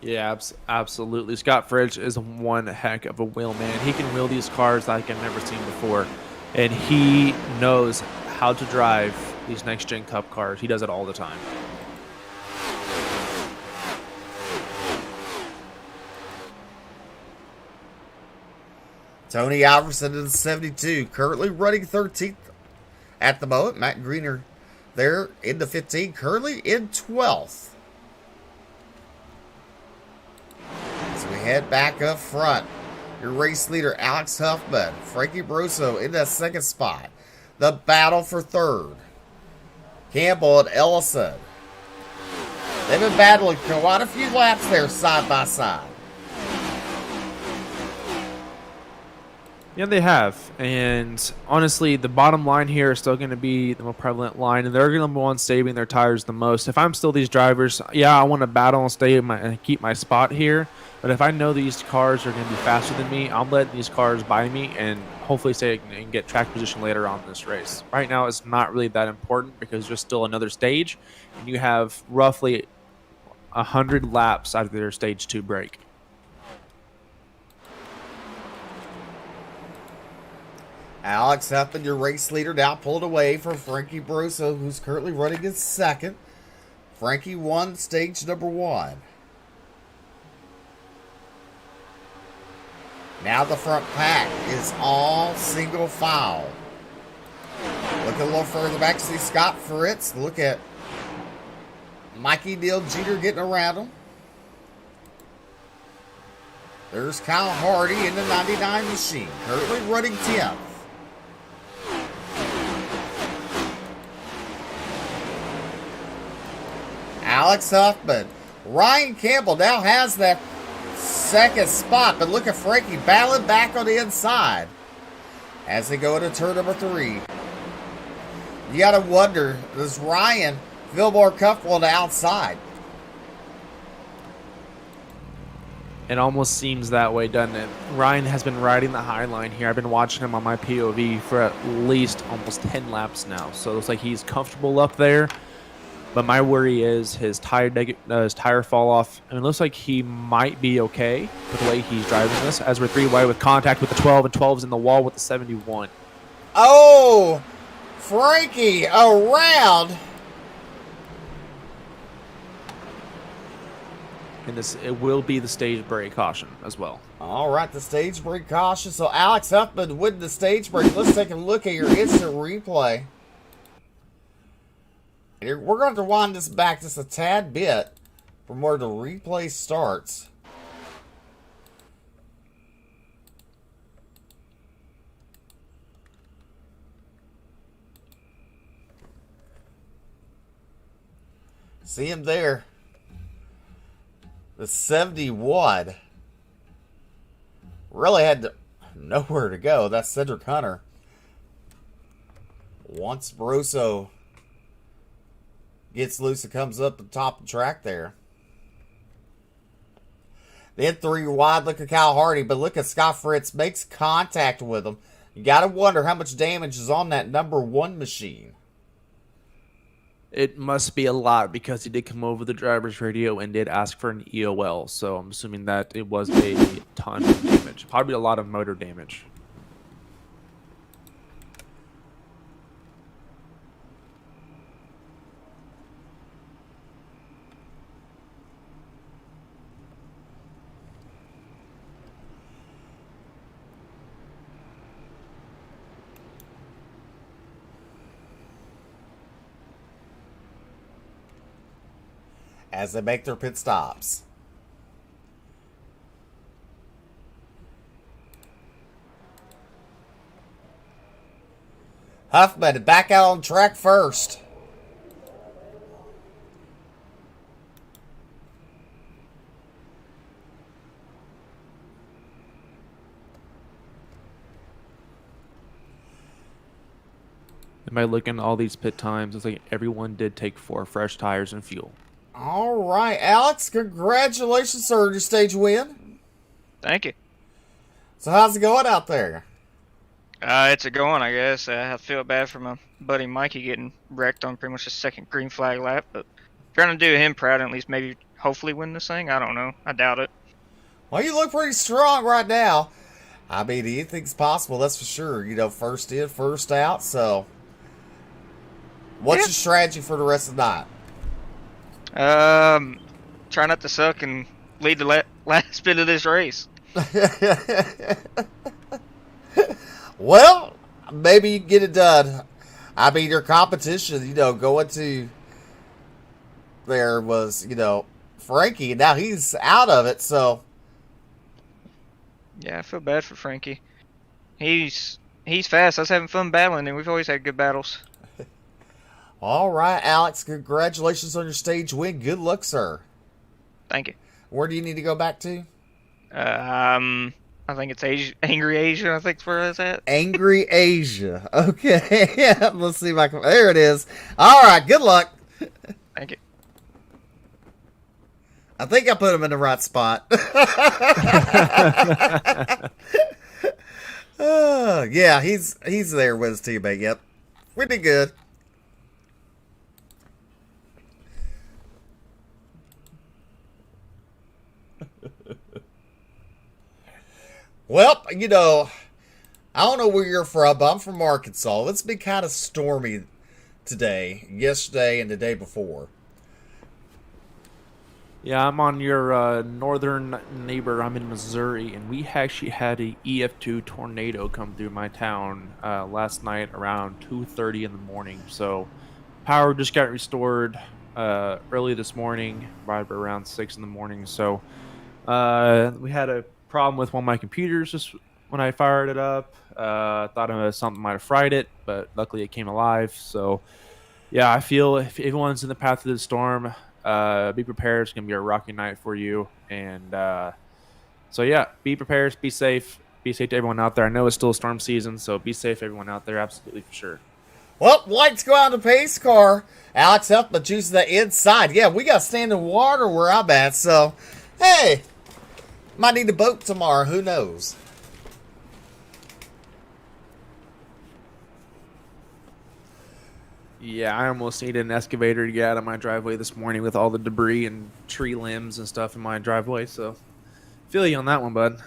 Yeah, absolutely. Scott Fritz is one heck of a wheel man. He can wheel these cars like I've never seen before. And he knows how to drive these next-gen Cup cars. He does it all the time. Tony Alverson in the 72, currently running 13th at the moment. Matt Greener there in the 15, currently in 12th. So we head back up front. Your race leader, Alex Huffman. Frankie Barroso in that second spot. The battle for third. Campbell and Ellison. They've been battling quite a few laps there side by side. Yeah, they have. And honestly, the bottom line here is still going to be the more prevalent line, and they're going to be the ones saving their tires the most. If I'm still these drivers, yeah, I want to battle and stay and keep my spot here. But if I know these cars are going to be faster than me, I'm letting these cars by me and hopefully stay and get track position later on in this race. Right now, it's not really that important because there's still another stage, and you have roughly 100 laps out of their stage 2 break. Alex Huffman, your race leader, now pulled away from Frankie Barroso, who's currently running in second. Frankie won stage number 1. Now the front pack is all single file. Look a little further back to see Scott Fritz. Look at Mikey Neal Jr. getting around him. There's Kyle Hardy in the 99 machine, currently running 10th. Alex Huffman. Ryan Campbell now has that second spot, but look at Frankie battling back on the inside as they go into turn number 3. You got to wonder, does Ryan feel more comfortable on the outside? It almost seems that way, doesn't it? Ryan has been riding the high line here. I've been watching him on my POV for at least almost 10 laps now. So it looks like he's comfortable up there. But my worry is his tire fall off. I mean, it looks like he might be okay with the way he's driving this. As we're 3 wide with contact with the 12, and 12's in the wall with the 71. Oh, Frankie around. And it will be the stage brake caution as well. All right, the stage brake caution. So Alex Huffman with the stage brake. Let's take a look at your instant replay. We're going to have to wind this back just a tad bit from where the replay starts. See him there. The 71 really had nowhere to go. That's Cedric Hunter. Once Barroso gets loose and comes up the top of the track there. Then 3 wide. Look at Kyle Hardy, but look at Scott Fritz makes contact with him. You got to wonder how much damage is on that number 1 machine. It must be a lot because he did come over the driver's radio and did ask for an EOL. So I'm assuming that it was a ton of damage. Probably a lot of motor damage. As they make their pit stops. Huffman back out on track first. And by looking at all these pit times, it's like everyone did take 4 fresh tires and fuel. All right, Alex, congratulations, sir, on your stage win. Thank you. So how's it going out there? It's a going, I guess. I feel bad for my buddy Mikey getting wrecked on pretty much the second green flag lap, but trying to do him proud and at least maybe hopefully win this thing. I don't know. I doubt it. Well, you look pretty strong right now. I mean, anything's possible, that's for sure. You know, first in, first out, so what's your strategy for the rest of the night? Try not to suck and lead the last bit of this race. Well, maybe you can get it done. I mean, your competition, you know, going to there was, you know, Frankie, and now he's out of it, so. Yeah, I feel bad for Frankie. He's fast. I was having fun battling, and we've always had good battles. All right, Alex, congratulations on your stage win. Good luck, sir. Thank you. Where do you need to go back to? I think it's Angry Asia, I think is where it's at. Angry Asia. Okay. Let's see if I can. There it is. All right. Good luck. Thank you. I think I put him in the right spot. Yeah, he's there with his teammate. Yep. We did good. Well, you know, I don't know where you're from, but I'm from Arkansas. It's been kind of stormy today, yesterday, and the day before. Yeah, I'm on your northern neighbor. I'm in Missouri, and we actually had a EF2 tornado come through my town last night around 2:30 in the morning. So power just got restored early this morning, right around 6 in the morning. So we had a problem with one of my computers just when I fired it up. Thought something might have fried it, but luckily it came alive. So yeah, I feel if everyone's in the path of the storm, be prepared. It's gonna be a rocky night for you. And so yeah, be prepared, be safe to everyone out there. I know it's still storm season, so be safe, everyone out there, absolutely for sure. Well, lights go out on the pace car. Alex Huffman chooses the inside. Yeah, we got standing water where I'm at, so hey. Might need a boat tomorrow. Who knows? Yeah, I almost needed an excavator to get out of my driveway this morning with all the debris and tree limbs and stuff in my driveway. So, feel you on that one, bud.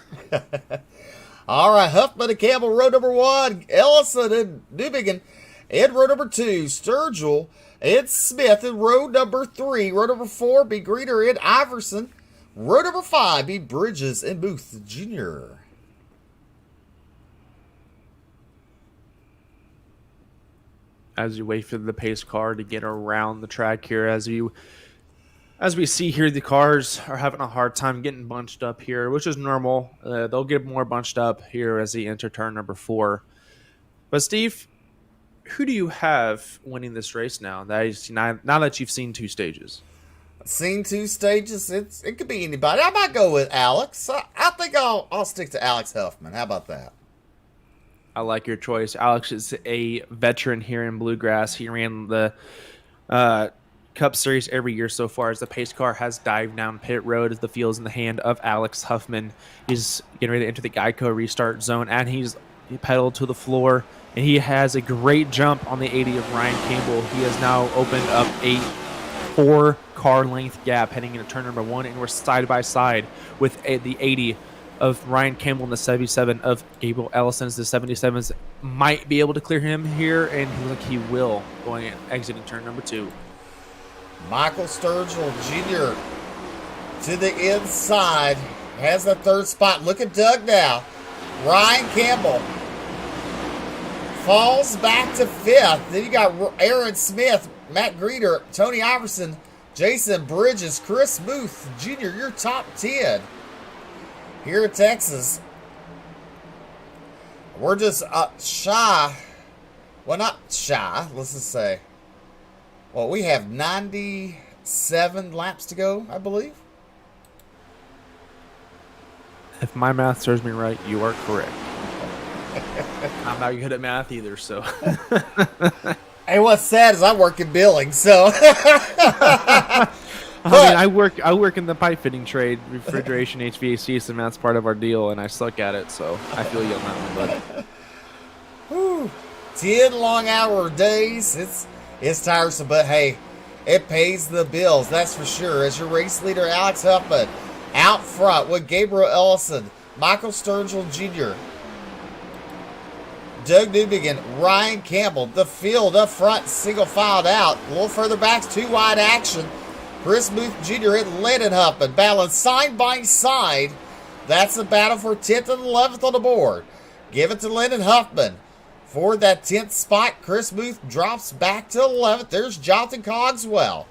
All right, Huffman and Campbell, row number 1. Ellison and Newbigin in row number 2. Sturgill and Smith in row number 3. Row number 4, be Greener and Iverson. Row number 5, be Bridges and Booth Jr. As you wait for the pace car to get around the track here, as we see here, the cars are having a hard time getting bunched up here, which is normal. They'll get more bunched up here as they enter turn number 4. But Steve, who do you have winning this race now that you've seen 2 stages? Seen 2 stages. It could be anybody. I might go with Alex. I think I'll stick to Alex Huffman. How about that? I like your choice. Alex is a veteran here in Bluegrass. He ran the Cup Series every year so far as the pace car has dived down pit road as the field's in the hand of Alex Huffman. He's getting ready to enter the Geico restart zone, and he pedaled to the floor, and he has a great jump on the 80 of Ryan Campbell. He has now opened up a 4-car length gap heading into turn number 1, and we're side by side with the 80 of Ryan Campbell and the 77 of Gabriel Ellison's. The 77s might be able to clear him here, and he will, exiting turn number 2. Michael Sturgill Jr. to the inside. Has the 3rd spot. Look at Doug now. Ryan Campbell falls back to 5th. Then you got Aaron Smith, Matt Greener, Tony Iverson, Jason Bridges, Chris Booth Jr. Your top 10 here in Texas. We're just shy. Well, not shy. Let's just say. Well, we have 97 laps to go, I believe. If my math serves me right, you are correct. I'm not good at math either, so. Hey, what's sad is I work in billing, so. I work in the pipe fitting trade, refrigeration, HVAC, so that's part of our deal, and I suck at it, so I feel you on that one, bud. 10 long-hour days. It's tiresome, but hey, it pays the bills, that's for sure. As your race leader, Alex Huffman, out front with Gabriel Ellison, Michael Sturgill Jr., Doug Newbigin, Ryan Campbell. The field up front, single filed out. A little further back, 2 wide action. Chris Booth Jr. and Lennon Huffman battling side by side. That's the battle for 10th and 11th on the board. Give it to Lennon Huffman for that 10th spot. Chris Booth drops back to 11th. There's Jonathan Cogswell.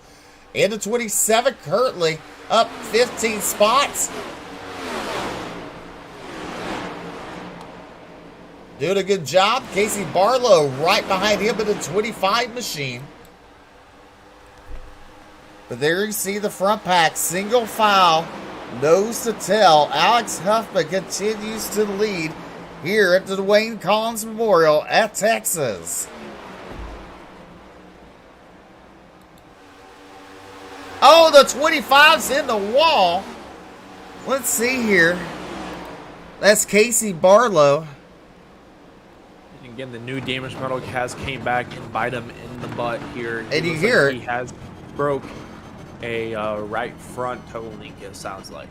Into 27th, currently up 15 spots. Doing a good job. Casey Barlow right behind him in the 25 machine. But there you see the front pack, single file, nose to tail. Alex Huffman continues to lead here at the Dwayne Collins Memorial at Texas. Oh, the 25's in the wall. Let's see here. That's Casey Barlow. Again, the new damage medal has came back and bite him in the butt here. And you hear it. He has broke a right front toe link, it sounds like.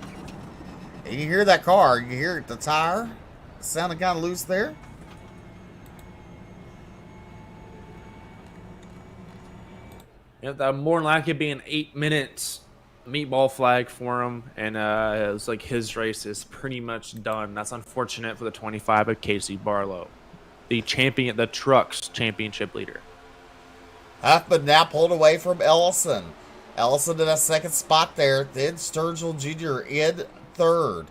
And you hear that car. You hear the tire sounding kind of loose there. Yeah, that more than likely be an 8 minutes meatball flag for him, and it was like his race is pretty much done. That's unfortunate for the 25 of Casey Barlow, the trucks championship leader. Huffman now pulled away from Ellison. Ellison in a 2nd spot there. Then Sturgill Jr. in 3rd.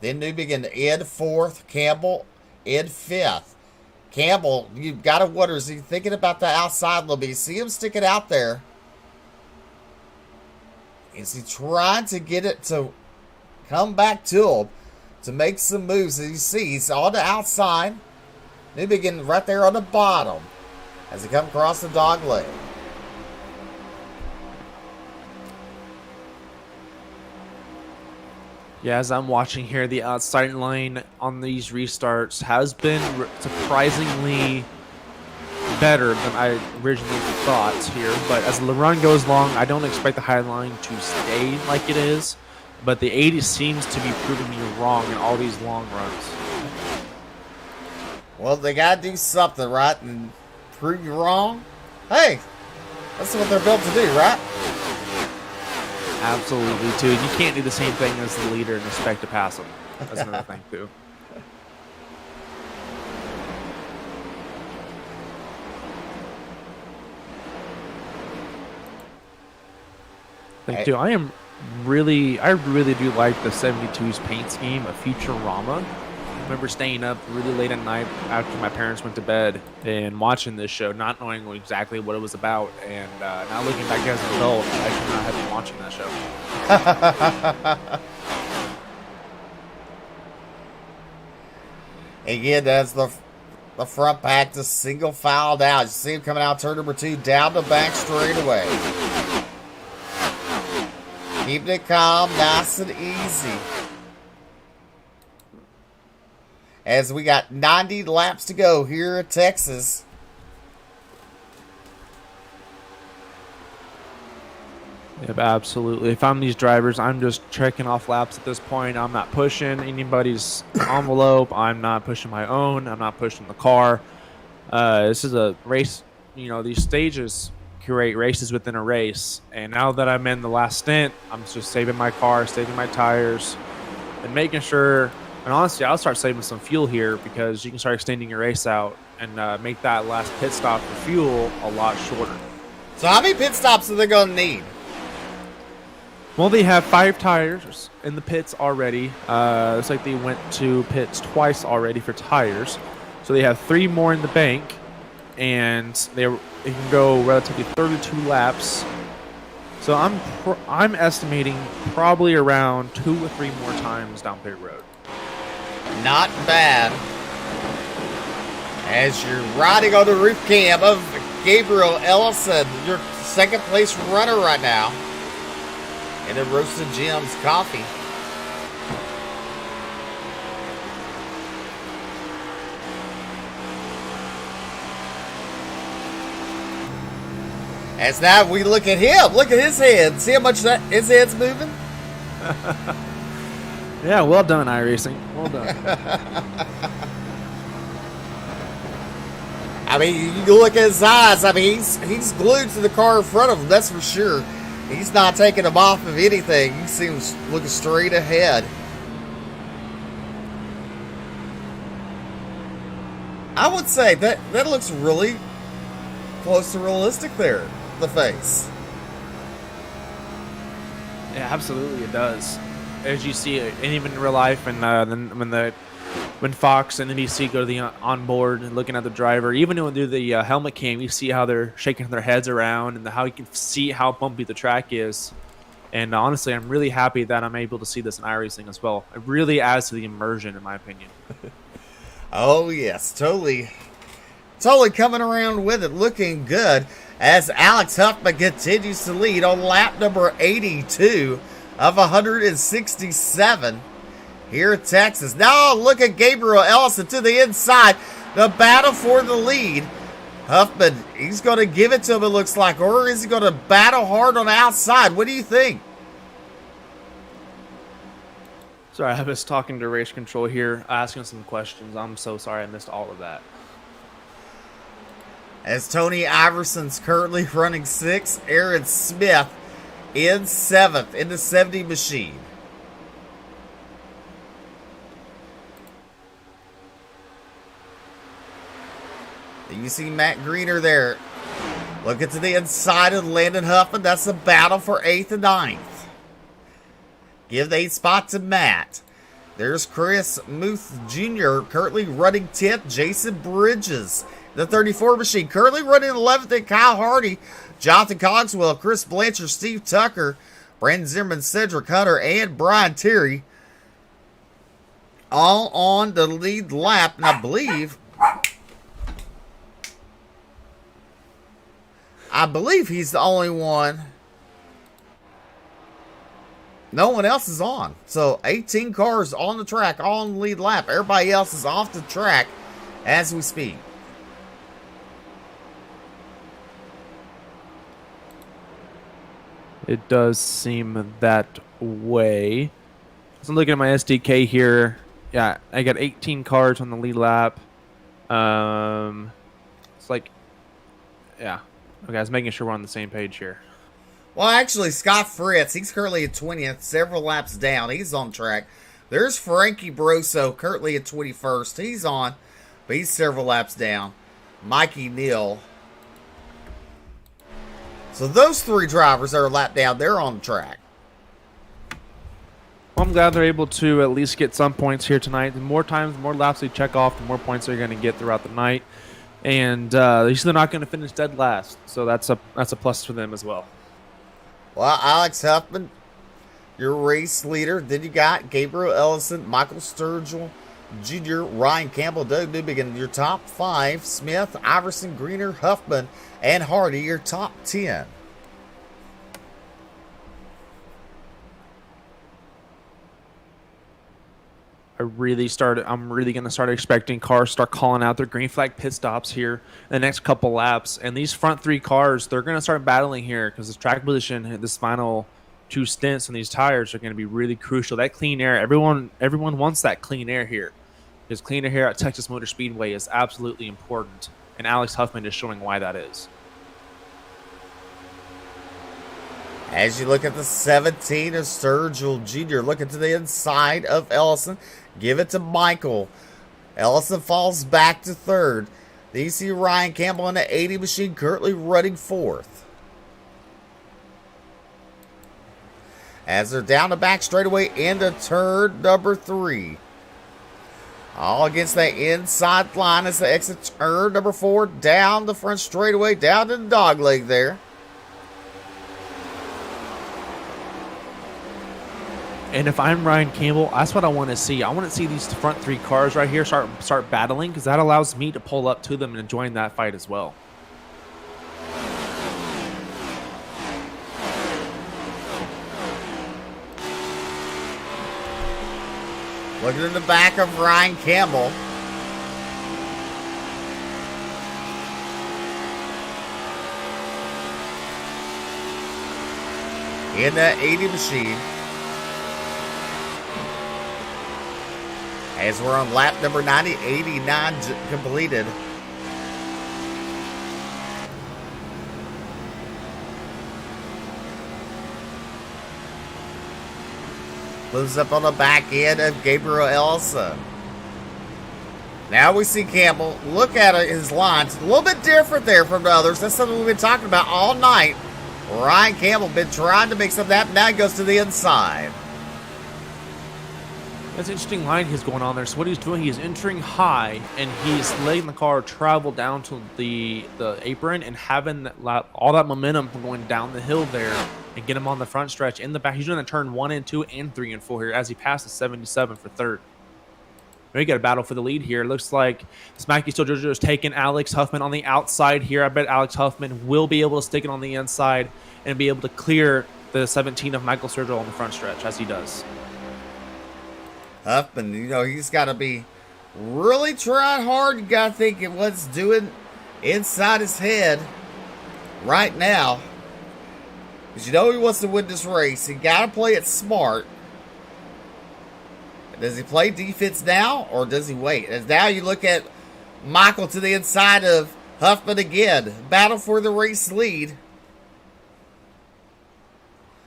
Then Newbigin in 4th. Campbell in 5th. Campbell, you've got to wonder, is he thinking about the outside a little bit? You see him sticking out there. Is he trying to get it to come back to him to make some moves? As you see, he's on the outside. Newbigin right there on the bottom as he comes across the dog leg. Yeah, as I'm watching here, the outside line on these restarts has been surprisingly better than I originally thought here. But as the run goes long, I don't expect the high line to stay like it is. But the 80 seems to be proving me wrong in all these long runs. Well, they gotta do something, right? And prove you wrong. Hey, that's what they're built to do, right? Absolutely, too. And you can't do the same thing as the leader and expect to pass him. That's another thing, too. I really do like the 72's paint scheme of Futurama. I remember staying up really late at night after my parents went to bed and watching this show, not knowing exactly what it was about. And now looking back as an adult, I should not have been watching that show. Again, that's the front pack just single filed out. You see him coming out turn number 2 down the back straightaway. Keeping it calm, nice and easy. As we got 90 laps to go here at Texas. Yep, absolutely. If I'm these drivers, I'm just checking off laps at this point. I'm not pushing anybody's envelope. I'm not pushing my own. I'm not pushing the car. This is a race. You know, these stages create races within a race. And now that I'm in the last stint, I'm just saving my car, saving my tires, and making sure. And honestly, I'll start saving some fuel here because you can start extending your race out and make that last pit stop for fuel a lot shorter. So how many pit stops are they going to need? Well, they have 5 tires in the pits already. Looks like they went to pits twice already for tires. So they have 3 more in the bank, and they can go relatively 32 laps. So I'm estimating probably around 2 or 3 more times down pit road. Not bad. As you're riding on the roof cam of Gabriel Ellison, your second place runner right now. And then Roasted Jim's coffee. As now we look at him. Look at his head. See how much his head's moving? Yeah, well done, iRacing. Well done. I mean, you look at his eyes. I mean, he's glued to the car in front of him. That's for sure. He's not taking him off of anything. He seems looking straight ahead. I would say that looks really close to realistic there, the face. Yeah, absolutely it does. As you see it, and even in real life, and then when Fox and NBC go to the onboard and looking at the driver, even when they do the helmet cam, you see how they're shaking their heads around and how you can see how bumpy the track is. And honestly, I'm really happy that I'm able to see this in iRacing as well. It really adds to the immersion, in my opinion. Oh yes, totally coming around with it, looking good as Alex Huffman continues to lead on lap number 82 of 167 here at Texas. Now look at Gabriel Ellison to the inside. The battle for the lead. Huffman, he's going to give it to him, it looks like, or is he going to battle hard on the outside? What do you think? Sorry, I was talking to race control here, asking some questions. I'm so sorry I missed all of that. As Tony Iverson's currently running 6th, Aaron Smith in 7th in the 70 machine. You see Matt Greener there. Looking to the inside of Landon Huffman. That's a battle for 8th and 9th. Give the 8th spot to Matt. There's Chris Muth Jr. currently running 10th. Jason Bridges, the 34 machine, currently running 11th. And Kyle Hardy, Jonathan Cogswell, Chris Blanchard, Steve Tucker, Brandon Zimmerman, Cedric Hunter, and Brian Terry all on the lead lap. And I believe he's the only one. no one else is on. So 18 cars on the track, on the lead lap. Everybody else is off the track as we speak. It does seem that way. So I'm looking at my SDK here. Yeah, I got 18 cars on the lead lap. It's like, yeah. Okay, I was making sure we're on the same page here. Well, actually, Scott Fritz, he's currently at 20th, several laps down. He's on track. There's Frankie Broso, currently at 21st. He's on, but he's several laps down. Mikey Neal. So those three drivers that are lap down, they're on track. Well, I'm glad they're able to at least get some points here tonight. The more times, the more laps they check off, the more points they're going to get throughout the night. And they're not going to finish dead last. So that's a plus for them as well. Well, Alex Huffman, your race leader. Then you got Gabriel Ellison, Michael Sturgill Jr., Ryan Campbell, Doug Newbegin, your top 5. Smith, Iverson, Greener, Huffman, and Hardy, your top 10. I'm really going to start expecting cars start calling out their green flag pit stops here in the next couple laps. And these front 3 cars, they're going to start battling here because this track position, this final 2 stints on these tires are going to be really crucial. That clean air, everyone wants that clean air here. Because clean air here at Texas Motor Speedway is absolutely important. And Alex Huffman is showing why that is. As you look at the 17 of Sturgill Jr., looking to the inside of Ellison. Give it to Michael. Ellison falls back to 3rd. Then you see Ryan Campbell in the 80 machine currently running 4th. As they're down the back straightaway into turn number 3. All against that inside line as they exit turn number 4. Down the front straightaway, down to the dog leg there. And if I'm Ryan Campbell, that's what I want to see. I want to see these front 3 cars right here start battling because that allows me to pull up to them and join that fight as well. Looking in the back of Ryan Campbell. In that 80 machine. As we're on lap number 90, 89 completed. Moves up on the back end of Gabriel Ellison. Now we see Campbell. Look at his lines. A little bit different there from the others. That's something we've been talking about all night. Ryan Campbell been trying to make something happen. Now he goes to the inside. That's an interesting line he's going on there. So what he's doing, he's entering high, and he's letting the car travel down to the apron and having all that momentum from going down the hill there and get him on the front stretch in the back. He's doing a turn 1 and 2 and 3 and 4 here as he passes 77 for 3rd. Now you got a battle for the lead here. It looks like Smacky Still Jojo is taking Alex Huffman on the outside here. I bet Alex Huffman will be able to stick it on the inside and be able to clear the 17 of Michael Sturgill on the front stretch as he does. Huffman, he's got to be really trying hard. You got to think of what's doing inside his head right now. Because he wants to win this race. He got to play it smart. Does he play defense now or does he wait? As now you look at Michael to the inside of Huffman again. Battle for the race lead.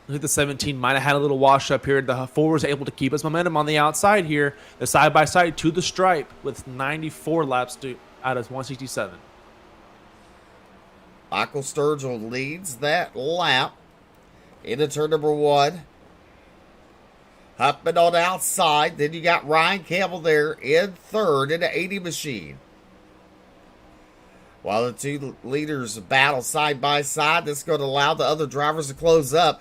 I think the 17 might have had a little wash up here. The 4 was able to keep his momentum on the outside here. The side-by-side to the stripe with 94 laps out of 167. Michael Sturgill leads that lap into turn number 1. Huffman on the outside. Then you got Ryan Campbell there in 3rd in the 80 machine. While the 2 leaders battle side by side, this is going to allow the other drivers to close up.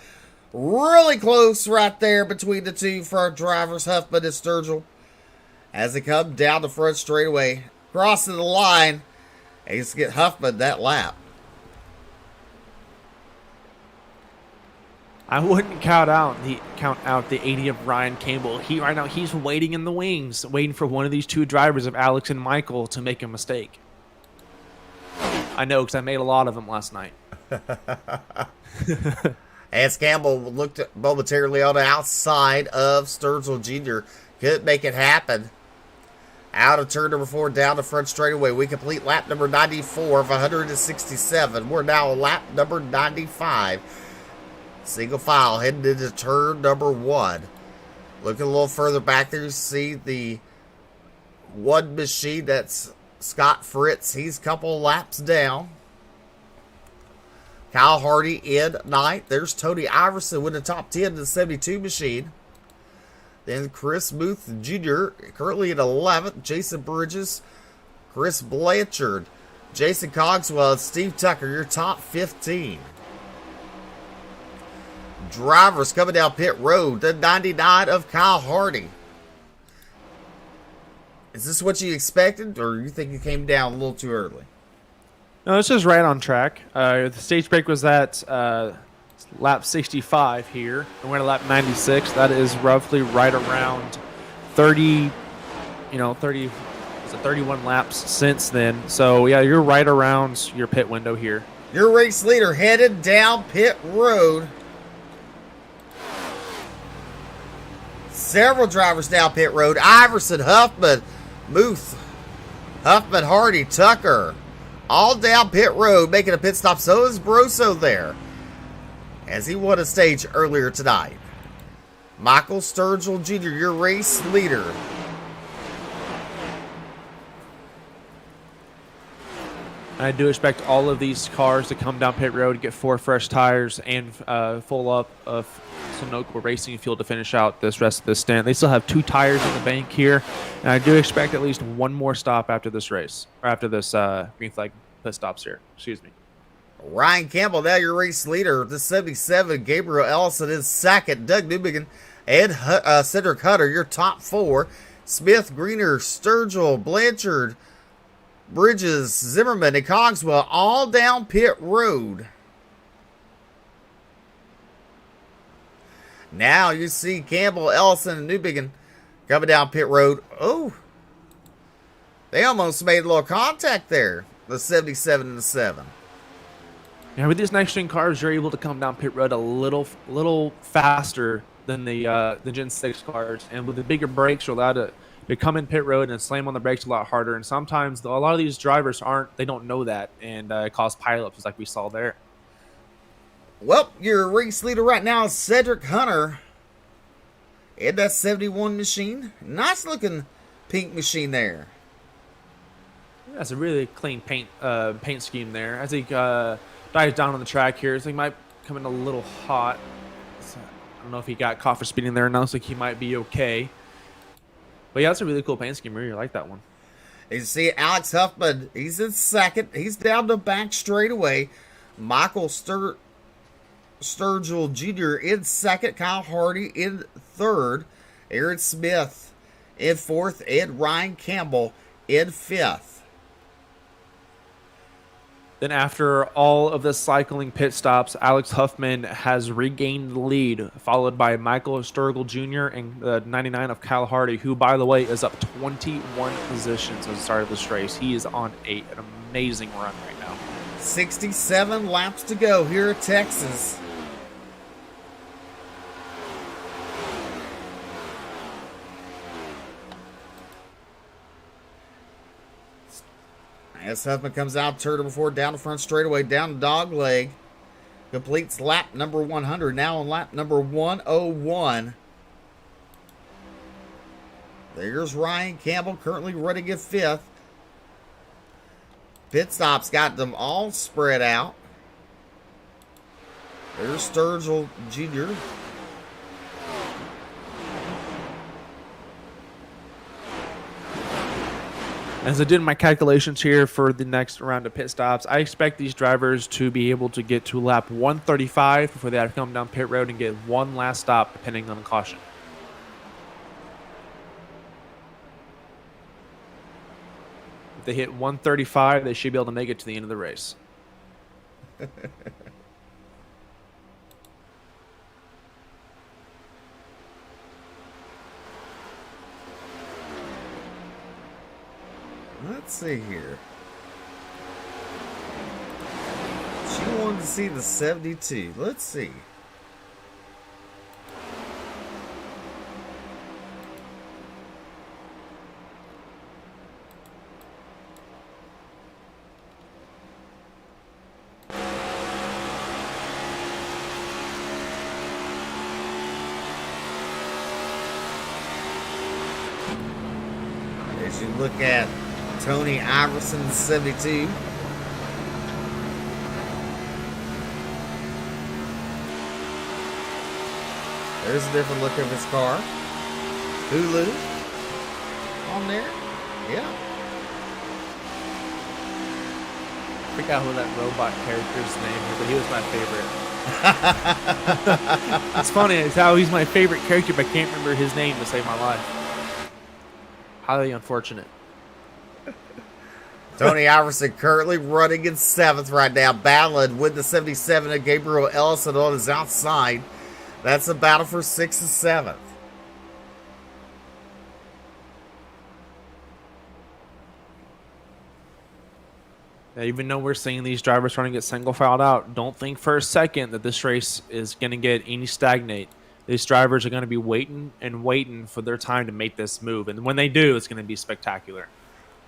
Really close right there between the 2 front drivers, Huffman and Sturgill. As they come down the front straightaway, crossing the line, and he's get Huffman that lap. I wouldn't count out the 80 of Ryan Campbell. Right now he's waiting in the wings, waiting for one of these two drivers of Alex and Michael to make a mistake. I know because I made a lot of them last night. As Campbell looked momentarily on the outside of Sturgill Jr. Couldn't make it happen. Out of turn number 4, down the front straightaway. We complete lap number 94 of 167. We're now on lap number 95. Single file heading into turn number 1. Looking a little further back there, you see the one machine that's Scott Fritz. He's a couple laps down. Kyle Hardy in 9th. There's Tony Iverson with the top 10 in the 72 machine. Then Chris Booth Jr. currently in 11th. Jason Bridges, Chris Blanchard, Jason Cogswell, and Steve Tucker, your top 15. Drivers coming down pit road. The 99 of Kyle Hardy. Is this what you expected, or you think it came down a little too early? No, this is right on track. The stage break was at lap 65 here, and we're at lap 96. That is roughly right around 30, 31 laps since then. So, yeah, you're right around your pit window here. Your race leader headed down pit road. Several drivers down pit road. Iverson, Huffman, Muth, Huffman, Hardy, Tucker. All down pit road, making a pit stop. So is Broso there, as he won a stage earlier tonight. Michael Sturgill Jr., your race leader. I do expect all of these cars to come down pit road, get 4 fresh tires, and full up of Sunoco Racing fuel to finish out this rest of this stint. They still have 2 tires in the bank here, and I do expect at least one more stop after this race, or after this green flag pit stops here. Excuse me. Ryan Campbell, now your race leader. The 77, Gabriel Ellison is second. Doug Newbegin and Cedric Hutter, your top 4. Smith, Greener, Sturgill, Blanchard, Bridges, Zimmerman, and Cogswell all down pit road. Now you see Campbell, Ellison, and Newbegin coming down pit road. Oh, they almost made a little contact there. The 77 and the 7. Yeah, with these next gen cars, you're able to come down pit road a little faster than the Gen 6 cars, and with the bigger brakes, you're allowed to come in pit road and slam on the brakes a lot harder. And sometimes a lot of these drivers don't know that, and it causes pileups, like we saw there. Well, your race leader right now is Cedric Hunter in that 71 machine. Nice looking pink machine there. That's a really clean paint scheme there. I think dives down on the track here, so he might come in a little hot. So I don't know if he got caught for speeding there. It looks like he might be okay. But yeah, that's a really cool paint scheme. I really like that one. You see Alex Huffman, he's in second. He's down the back straightaway. Michael Sturgill Jr. in second. Kyle Hardy in third. Aaron Smith in fourth. And Ryan Campbell in fifth. Then after all of the cycling pit stops, Alex Huffman has regained the lead, followed by Michael Sturgill Jr. and the 99 of Kyle Hardy, who, by the way, is up 21 positions at the start of this race. He is on an amazing run right now. 67 laps to go here at Texas. As Huffman comes out, turn number 4, down the front straightaway, down the dog leg. Completes lap number 100. Now on lap number 101. There's Ryan Campbell, currently running in fifth. Pit stops got them all spread out. There's Sturgill Jr. As I did my calculations here for the next round of pit stops, I expect these drivers to be able to get to lap 135 before they have to come down pit road and get one last stop, depending on caution. If they hit 135, they should be able to make it to the end of the race. Let's see here. She wanted to see the 72. Let's see. As you look at Tony Iverson's 72. There's a different look of his car. Hulu on there. Yeah. I forgot who that robot character's name is, but he was my favorite. It's funny, it's how he's my favorite character, but I can't remember his name to save my life. Highly unfortunate. Tony Iverson currently running in 7th right now, battling with the 77 of Gabriel Ellison on his outside. That's a battle for 6th and 7th. Now, even though we're seeing these drivers trying to get single filed out, don't think for a second that this race is going to get any stagnate. These drivers are going to be waiting and waiting for their time to make this move. And when they do, it's going to be spectacular.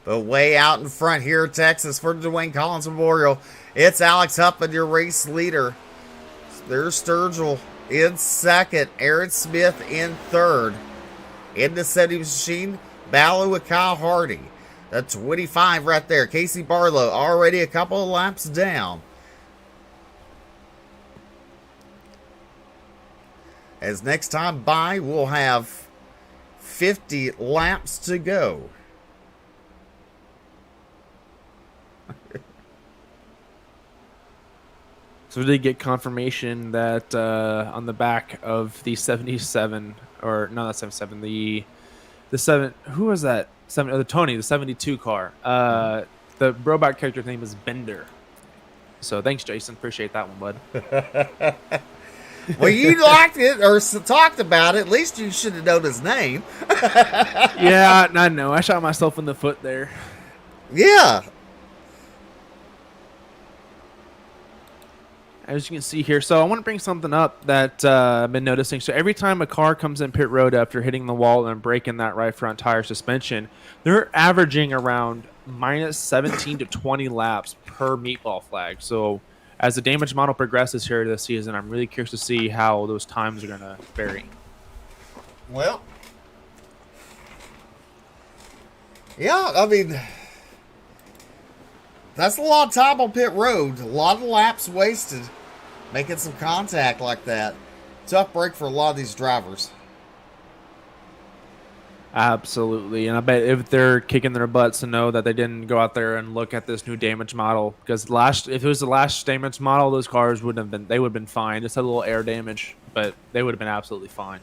But way out in front here in Texas for the Dwayne Collins Memorial, it's Alex Huffman, your race leader. There's Sturgill in 2nd, Aaron Smith in 3rd. In the 70 machine, battle with Kyle Hardy. The 25 right there, Casey Barlow, already a couple of laps down. As next time by, we'll have 50 laps to go. So we did get confirmation that on the back of the 77, or no, not 77, the 7, who was that? The Tony, the 72 car. The robot character's name is Bender. So thanks, Jason. Appreciate that one, bud. Well, you liked it or talked about it. At least you should have known his name. Yeah, I know. I shot myself in the foot there. Yeah. As you can see here, so I want to bring something up that I've been noticing. So every time a car comes in pit road after hitting the wall and breaking that right front tire suspension, they're averaging around minus 17 to 20 laps per meatball flag. So as the damage model progresses here this season, I'm really curious to see how those times are going to vary. Well, yeah, I mean, that's a lot of time on pit road. A lot of laps wasted making some contact like that. Tough break for a lot of these drivers. Absolutely, and I bet if they're kicking their butts to know that they didn't go out there and look at this new damage model, because if it was the last damage model, those cars would have been fine. Just had a little air damage, but they would have been absolutely fine.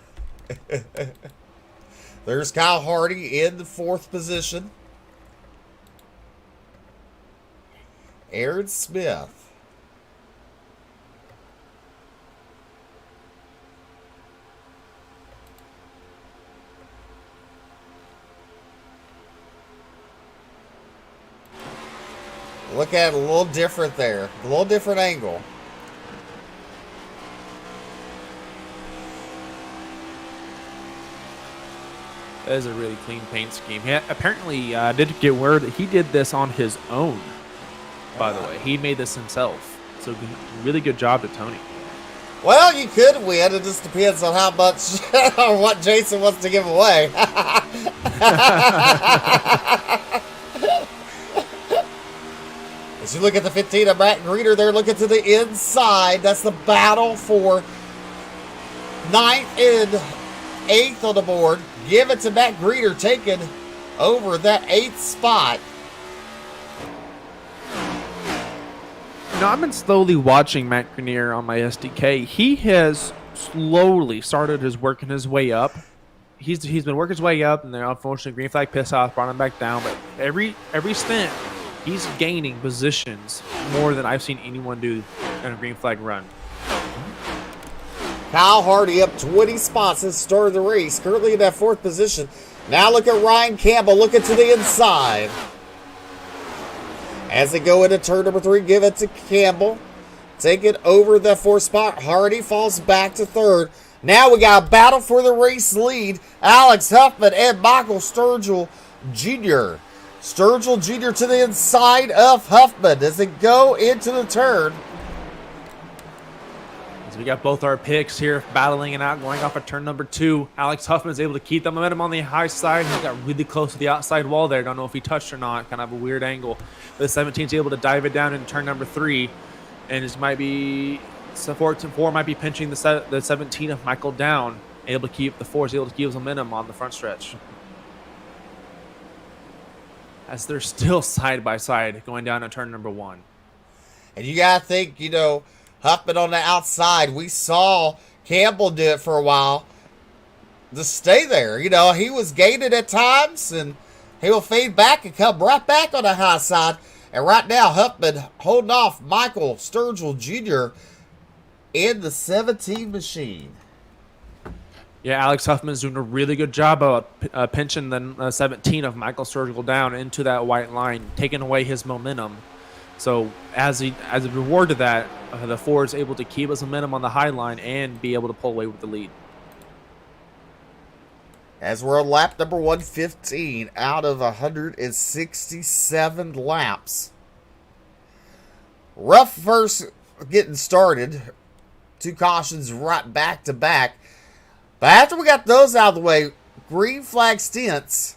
There's Kyle Hardy in the 4th position. Aaron Smith. Look at it a little different there. A little different angle. That is a really clean paint scheme. Apparently, did get word that he did this on his own, by the way. He made this himself. So really good job to Tony. Well, you could win. It just depends on how much or what Jason wants to give away. As you look at the 15 of Matt Greener, they're looking to the inside. That's the battle for 9th and 8th on the board. Give it to Matt Greener, taking over that 8th spot. You know, I've been slowly watching Matt Grenier on my SDK. He has slowly started working his way up. He's been working his way up, and then unfortunately green flag piss off brought him back down. But every stint, he's gaining positions more than I've seen anyone do in a green flag run. Kyle Hardy up 20 spots since the start of the race. Currently in that 4th position. Now look at Ryan Campbell looking to the inside. As they go into turn number 3, give it to Campbell. Take it over the 4th spot. Hardy falls back to 3rd. Now we got a battle for the race lead. Alex Huffman and Michael Sturgill Jr. Sturgill Jr. to the inside of Huffman as they go into the turn. So we got both our picks here battling it out, going off of turn number 2. Alex Huffman is able to keep the momentum on the high side. He got really close to the outside wall there. Don't know if he touched or not. Kind of a weird angle. But the 17 is able to dive it down in turn number 3. And this might be, so 4 might be pinching the 17 of Michael down. Able to keep the 4 is able to keep his momentum on the front stretch. As they're still side by side going down to turn number 1. And you got to think, Huffman on the outside. We saw Campbell do it for a while. To stay there. He was gated at times, and he will fade back and come right back on the high side. And right now, Huffman holding off Michael Sturgill Jr. in the 17 machine. Yeah, Alex Huffman's doing a really good job of pinching the 17 of Michael Sturgill down into that white line, taking away his momentum. So as a reward to that, the 4 is able to keep his momentum on the high line and be able to pull away with the lead. As we're on lap number 115 out of 167 laps. Rough first getting started. 2 cautions right back to back. But after we got those out of the way, green flag stints.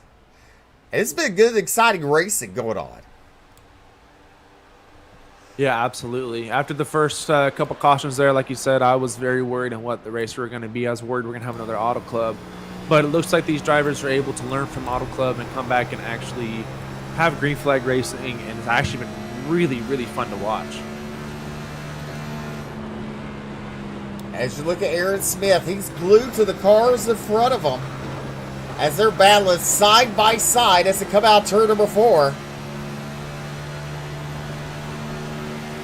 And it's been good, exciting racing going on. Yeah, absolutely. After the first couple cautions there, like you said, I was very worried on what the race we were going to be. I was worried we're going to have another Auto Club. But it looks like these drivers are able to learn from Auto Club and come back and actually have green flag racing, and it's actually been really, really fun to watch. As you look at Aaron Smith, he's glued to the cars in front of him as they're battling side by side as they come out turn number 4.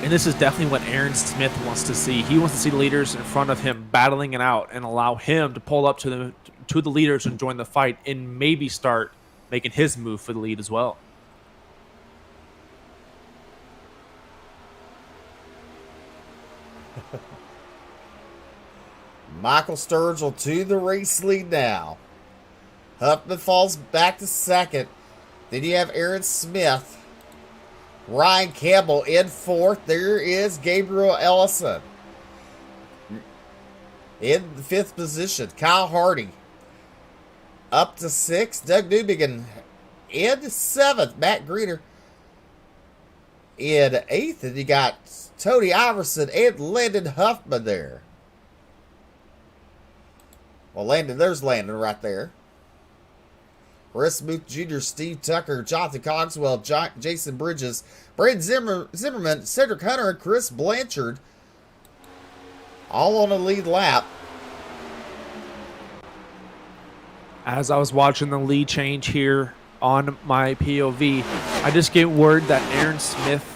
And this is definitely what Aaron Smith wants to see. He wants to see the leaders in front of him battling it out and allow him to pull up to the leaders and join the fight and maybe start making his move for the lead as well. Michael Sturgill to the race lead now. Huffman falls back to 2nd. Then you have Aaron Smith. Ryan Campbell in 4th. There is Gabriel Ellison in the 5th position. Kyle Hardy up to 6th. Doug Newbegin in 7th. Matt Greener in 8th. And you got Tony Iverson and Landon Huffman there. Well, there's Landon right there. Chris Booth Jr., Steve Tucker, Jonathan Cogswell, Jason Bridges, Brandon Zimmerman, Cedric Hunter, and Chris Blanchard. All on a lead lap. As I was watching the lead change here on my POV, I just get word that Aaron Smith,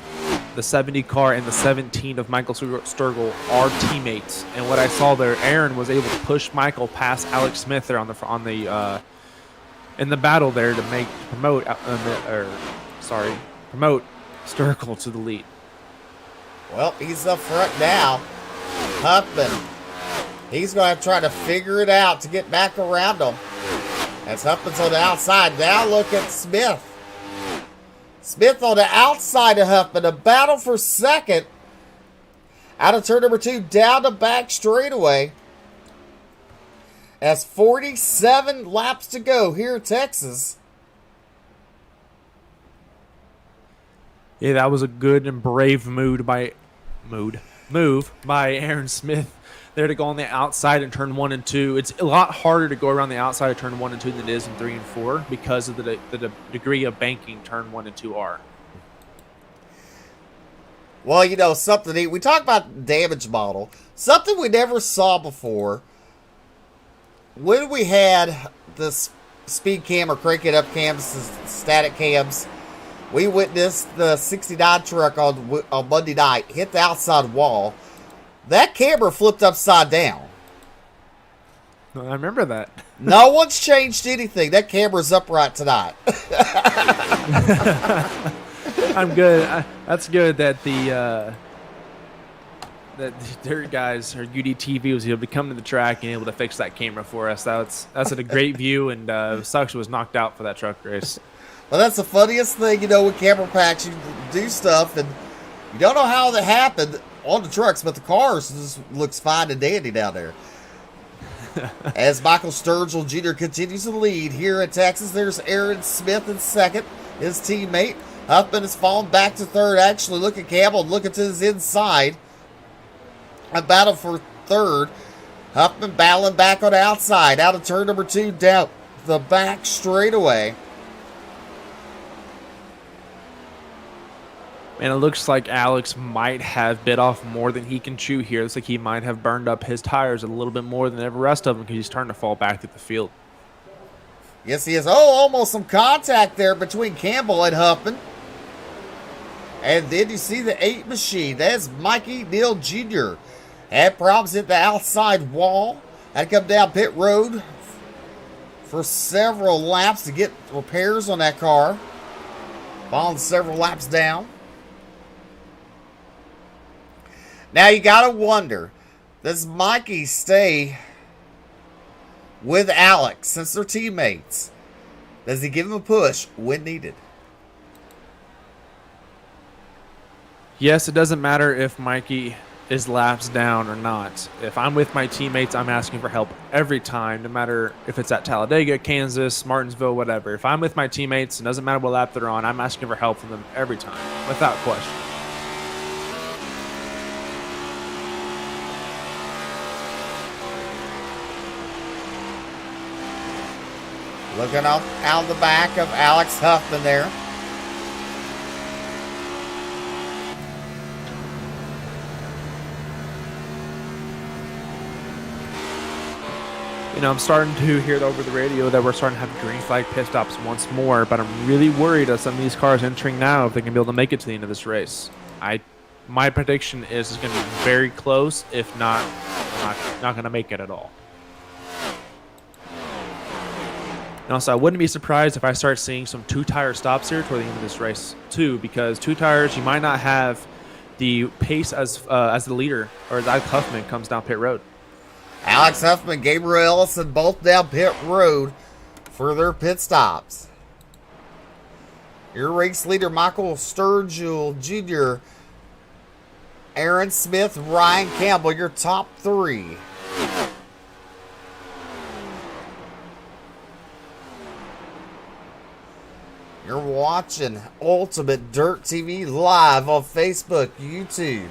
the 70 car, and the 17 of Michael Sturgill are teammates. And what I saw there, Aaron was able to push Michael past Alex Smith there in the battle there to promote Sturgill to the lead. Well, he's up front now. Huffman. He's going to try to figure it out to get back around him. As Huffman's on the outside. Now look at Smith. Smith on the outside of Huffman. A battle for 2nd. Out of turn number 2. Down the back straightaway. As 47 laps to go here in Texas. Yeah, that was a good and brave move by Aaron Smith there to go on the outside in turn 1 and 2. It's a lot harder to go around the outside of turn 1 and 2 than it is in 3 and 4 because of the degree of banking turn 1 and 2 are. Well, something we talk about damage model. Something we never saw before. When we had this speed cam or crank it up cams, static cams, we witnessed the 69 truck on Monday night hit the outside wall. That camera flipped upside down. I remember that. No one's changed anything. That camera's upright tonight. I'm good. That's good that that the dirt guys or UDTV was able to come to the track and able to fix that camera for us. That's a great view, and Sucks was knocked out for that truck race. Well, that's the funniest thing, with camera packs. You do stuff, and you don't know how that happened on the trucks, but the cars just looks fine and dandy down there. As Michael Sturgill Jr. continues to lead here in Texas, there's Aaron Smith in second, his teammate. Huffman has fallen back to third. Actually, look at Campbell, looking to his inside. A battle for third. Huffman battling back on the outside. Out of turn number 2, down the back straightaway. And it looks like Alex might have bit off more than he can chew here. Looks like he might have burned up his tires a little bit more than the rest of them because he's starting to fall back through the field. Yes, he is. Oh, almost some contact there between Campbell and Huffman. And then you see the 8 machine. That's Mikey Neal Jr. Had problems at the outside wall. Had to come down pit road for several laps to get repairs on that car. Falling several laps down. Now you gotta wonder, does Mikey stay with Alex since they're teammates? Does he give him a push when needed? Yes, it doesn't matter if Mikey is laps down or not. If I'm with my teammates, I'm asking for help every time, no matter if it's at Talladega, Kansas, Martinsville, whatever. If I'm with my teammates, it doesn't matter what lap they're on, I'm asking for help from them every time, without question. Looking out the back of Alex Huffman there. I'm starting to hear over the radio that we're starting to have green flag pit stops once more, but I'm really worried of some of these cars entering now if they can be able to make it to the end of this race. My prediction is it's going to be very close, if not going to make it at all. And also, I wouldn't be surprised if I start seeing some 2-tire stops here toward the end of this race too, because 2 tires, you might not have the pace as the leader, or as Huffman comes down pit road. Alex Huffman, Gabriel Ellison, both down pit road for their pit stops. Your race leader, Michael Sturgill Jr., Aaron Smith, Ryan Campbell, your top 3. You're watching Ultimate Dirt TV live on Facebook, YouTube.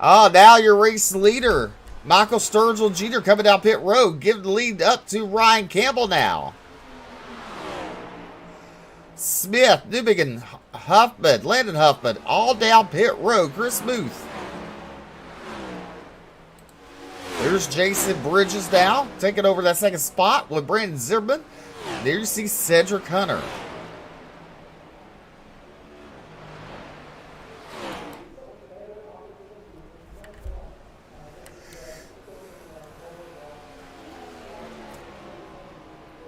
Oh, now your race leader, Michael Sturgill Jr. coming down pit road. Give the lead up to Ryan Campbell now. Smith, Newbegin, Huffman, Landon Huffman, all down pit road. Chris Booth. There's Jason Bridges now, taking over that second spot with Brandon Zimmerman. There you see Cedric Hunter.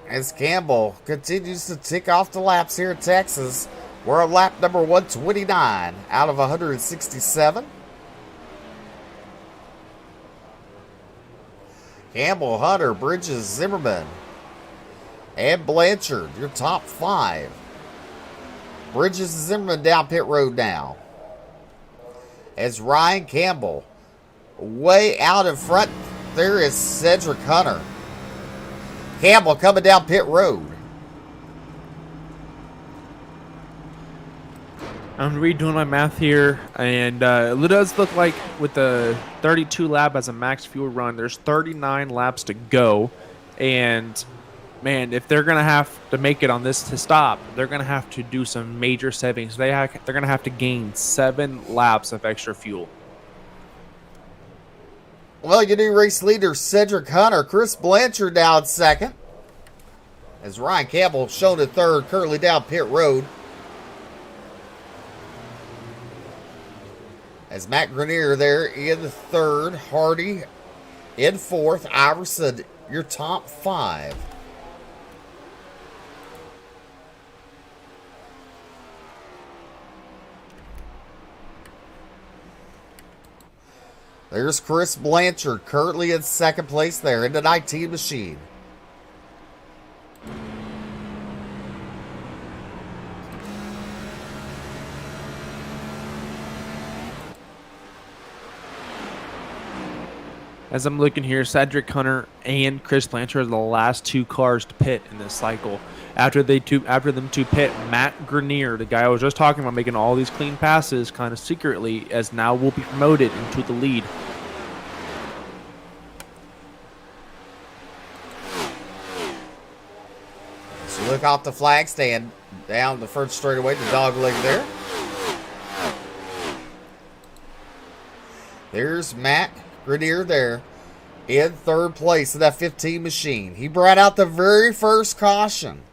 As Campbell continues to tick off the laps here in Texas. We're on lap number 129 out of 167. Campbell, Hunter, Bridges, Zimmerman, and Blanchard, your top 5. Bridges and Zimmerman down pit road now. As Ryan Campbell, way out in front, there is Cedric Hunter. Campbell coming down pit road. I'm redoing my math here, and it does look like with the 32 lap as a max fuel run, there's 39 laps to go. And, man, if they're going to have to make it on this to stop, they're going to have to do some major savings. They're going to have to gain 7 laps of extra fuel. Well, your new race leader, Cedric Hunter. Chris Blanchard down second. As Ryan Campbell shown in third, currently down pit road. As Matt Grenier there in the third. Hardy in fourth. Iverson, your top 5. There's Chris Blanchard, currently in second place there in the 19 machine. As I'm looking here, Cedric Hunter and Chris Blanchard are the last 2 cars to pit in this cycle. After them two pit, Matt Grenier, the guy I was just talking about making all these clean passes kind of secretly, as now will be promoted into the lead. So look off the flag stand down the first straightaway, the dog leg there. There's Matt Grenier there in third place in that 15 machine. He brought out the very first caution.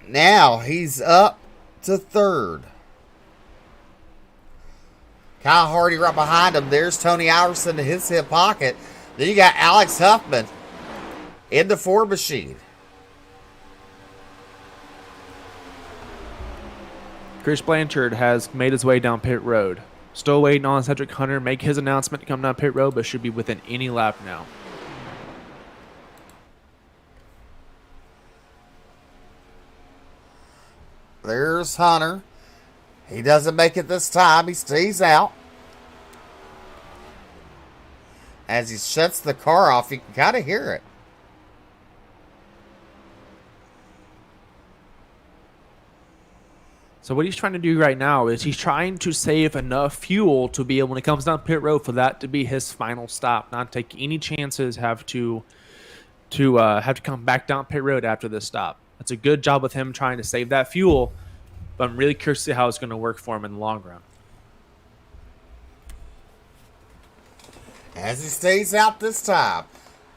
Now he's up to third. Kyle Hardy right behind him. There's Tony Iverson in his hip pocket. Then you got Alex Huffman in the 4 machine. Chris Blanchard has made his way down pit road. Still waiting on Cedric Hunter make his announcement to come down pit road, but should be within any lap now. There's Hunter. He doesn't make it this time. He stays out. As he shuts the car off, you can kind of hear it. So what he's trying to do right now is he's trying to save enough fuel to be able, when it comes down pit road, for that to be his final stop, not take any chances, have to come back down pit road after this stop. That's a good job with him trying to save that fuel, but I'm really curious to see how it's going to work for him in the long run. As he stays out this time,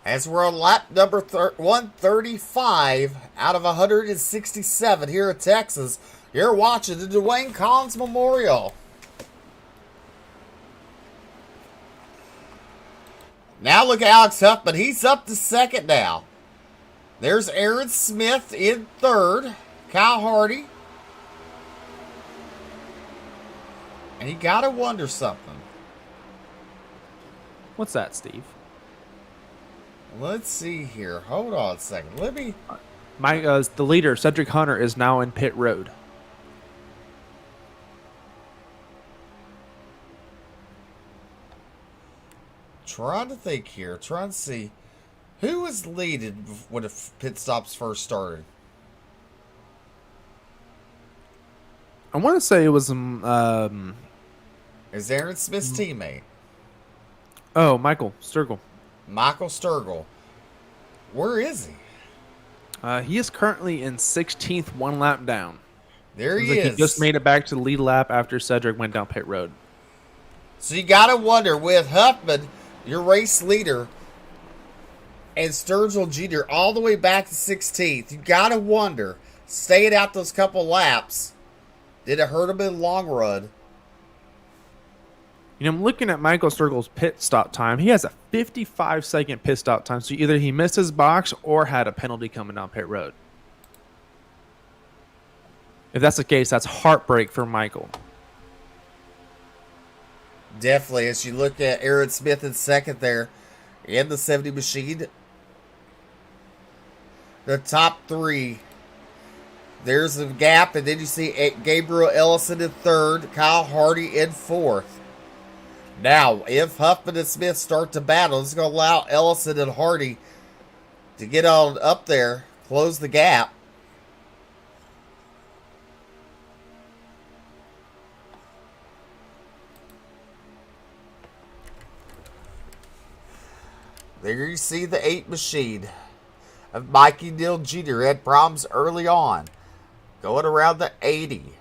as we're on lap number 135 out of 167 here at Texas, you're watching the Dwayne Collins Memorial. Now look at Alex Huffman. He's up to second now. There's Aaron Smith in third. Kyle Hardy. And you gotta wonder something. What's that, Steve? Let's see here. Hold on a second. Let me... The leader, Cedric Hunter, is now in pit road. Trying to think here. Trying to see who was leading when the pit stops first started. I want to say it was Is Aaron Smith's teammate? Michael Sturgill. Michael Sturgill. Where is he? He is currently in 16th, 1 lap down. There he Like is. he just made it back to the lead lap after Cedric went down pit road. So you gotta wonder, with Huffman, your race leader, and Sturgill Jr. all the way back to 16th, you gotta wonder, staying out those couple laps, did it hurt him in the long run? You know, I'm looking at Michael Sturgill's pit stop time. He has a 55-second pit stop time, so either he missed his box or had a penalty coming down pit road. If that's the case, that's heartbreak for Michael. Definitely, as you look at Aaron Smith in second there, in the 70 machine, the top 3, there's a gap, and then you see Gabriel Ellison in third, Kyle Hardy in fourth. Now, if Huffman and Smith start to battle, it's going to allow Ellison and Hardy to get on up there, close the gap. There you see the 8 machine of Mikey Neal Jr. had problems early on, going around the 80.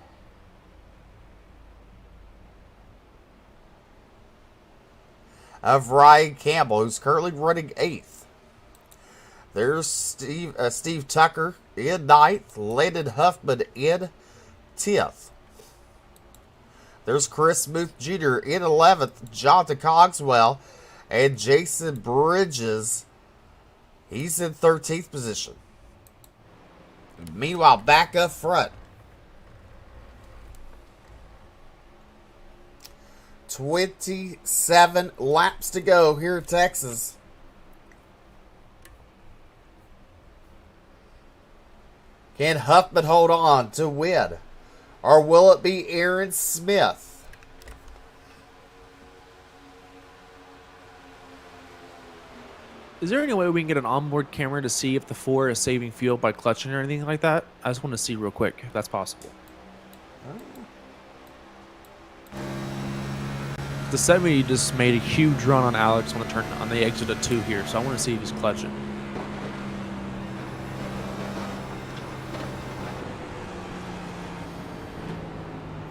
Of Ryan Campbell, who's currently running 8th. There's Steve Tucker in 9th, Landon Huffman in 10th. There's Chris Muth Jr. in 11th, Jonathan Cogswell, and Jason Bridges, he's in 13th position. Meanwhile, back up front, 27 laps to go here in Texas. Can Huffman hold on to win? Or will it be Aaron Smith? Is there any way we can get an onboard camera to see if the 4 is saving fuel by clutching or anything like that? I just want to see real quick if that's possible. The 70 just made a huge run on Alex on the exit of 2 here, so I want to see if he's clutching.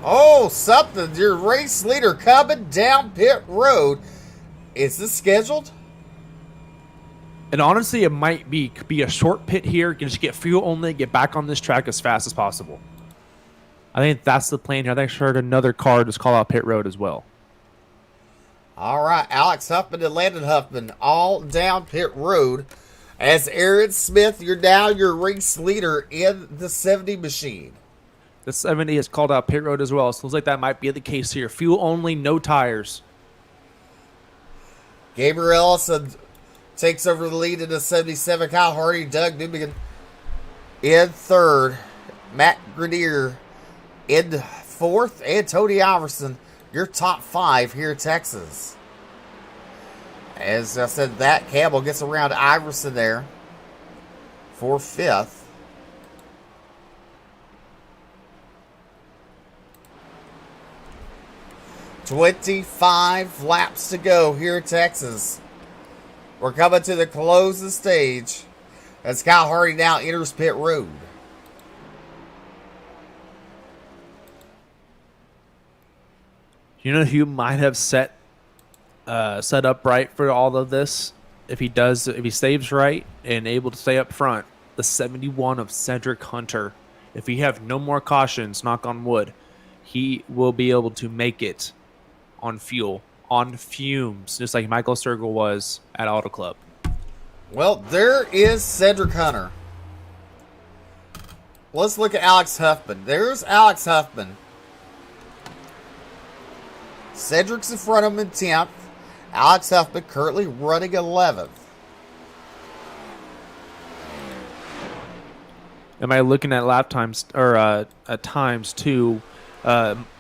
Oh, something. Your race leader coming down pit road. Is this scheduled? And honestly, it might be a short pit here. Just get fuel only, get back on this track as fast as possible. I think that's the plan here. I think I heard another car just call out pit road as well. All right, Alex Huffman and Landon Huffman all down pit road. As Aaron Smith, you're now your race leader in the 70 machine. The 70 has called out pit road as well. So it looks like that might be the case here. Fuel only, no tires. Gabriel Ellison takes over the lead in the 77. Kyle Hardy, Doug Newman in third. Matt Grenier in fourth. And Tony Iverson, your top 5 here in Texas. As I said, that Campbell gets around Iverson there for 5th. $25 laps to go here in Texas. We're coming to the close of the stage as Kyle Hardy now enters pit road. You know who might have set up right for all of this? If he stays right and able to stay up front, the 71 of Cedric Hunter. If we have no more cautions, knock on wood, he will be able to make it on fumes, just like Michael Sergel was at Auto Club. Well, there is Cedric Hunter. Let's look at Alex Huffman. There's Alex Huffman. Cedric's in front of him in 10th. Alex Huffman currently running 11th. Am I looking at lap times or at times too?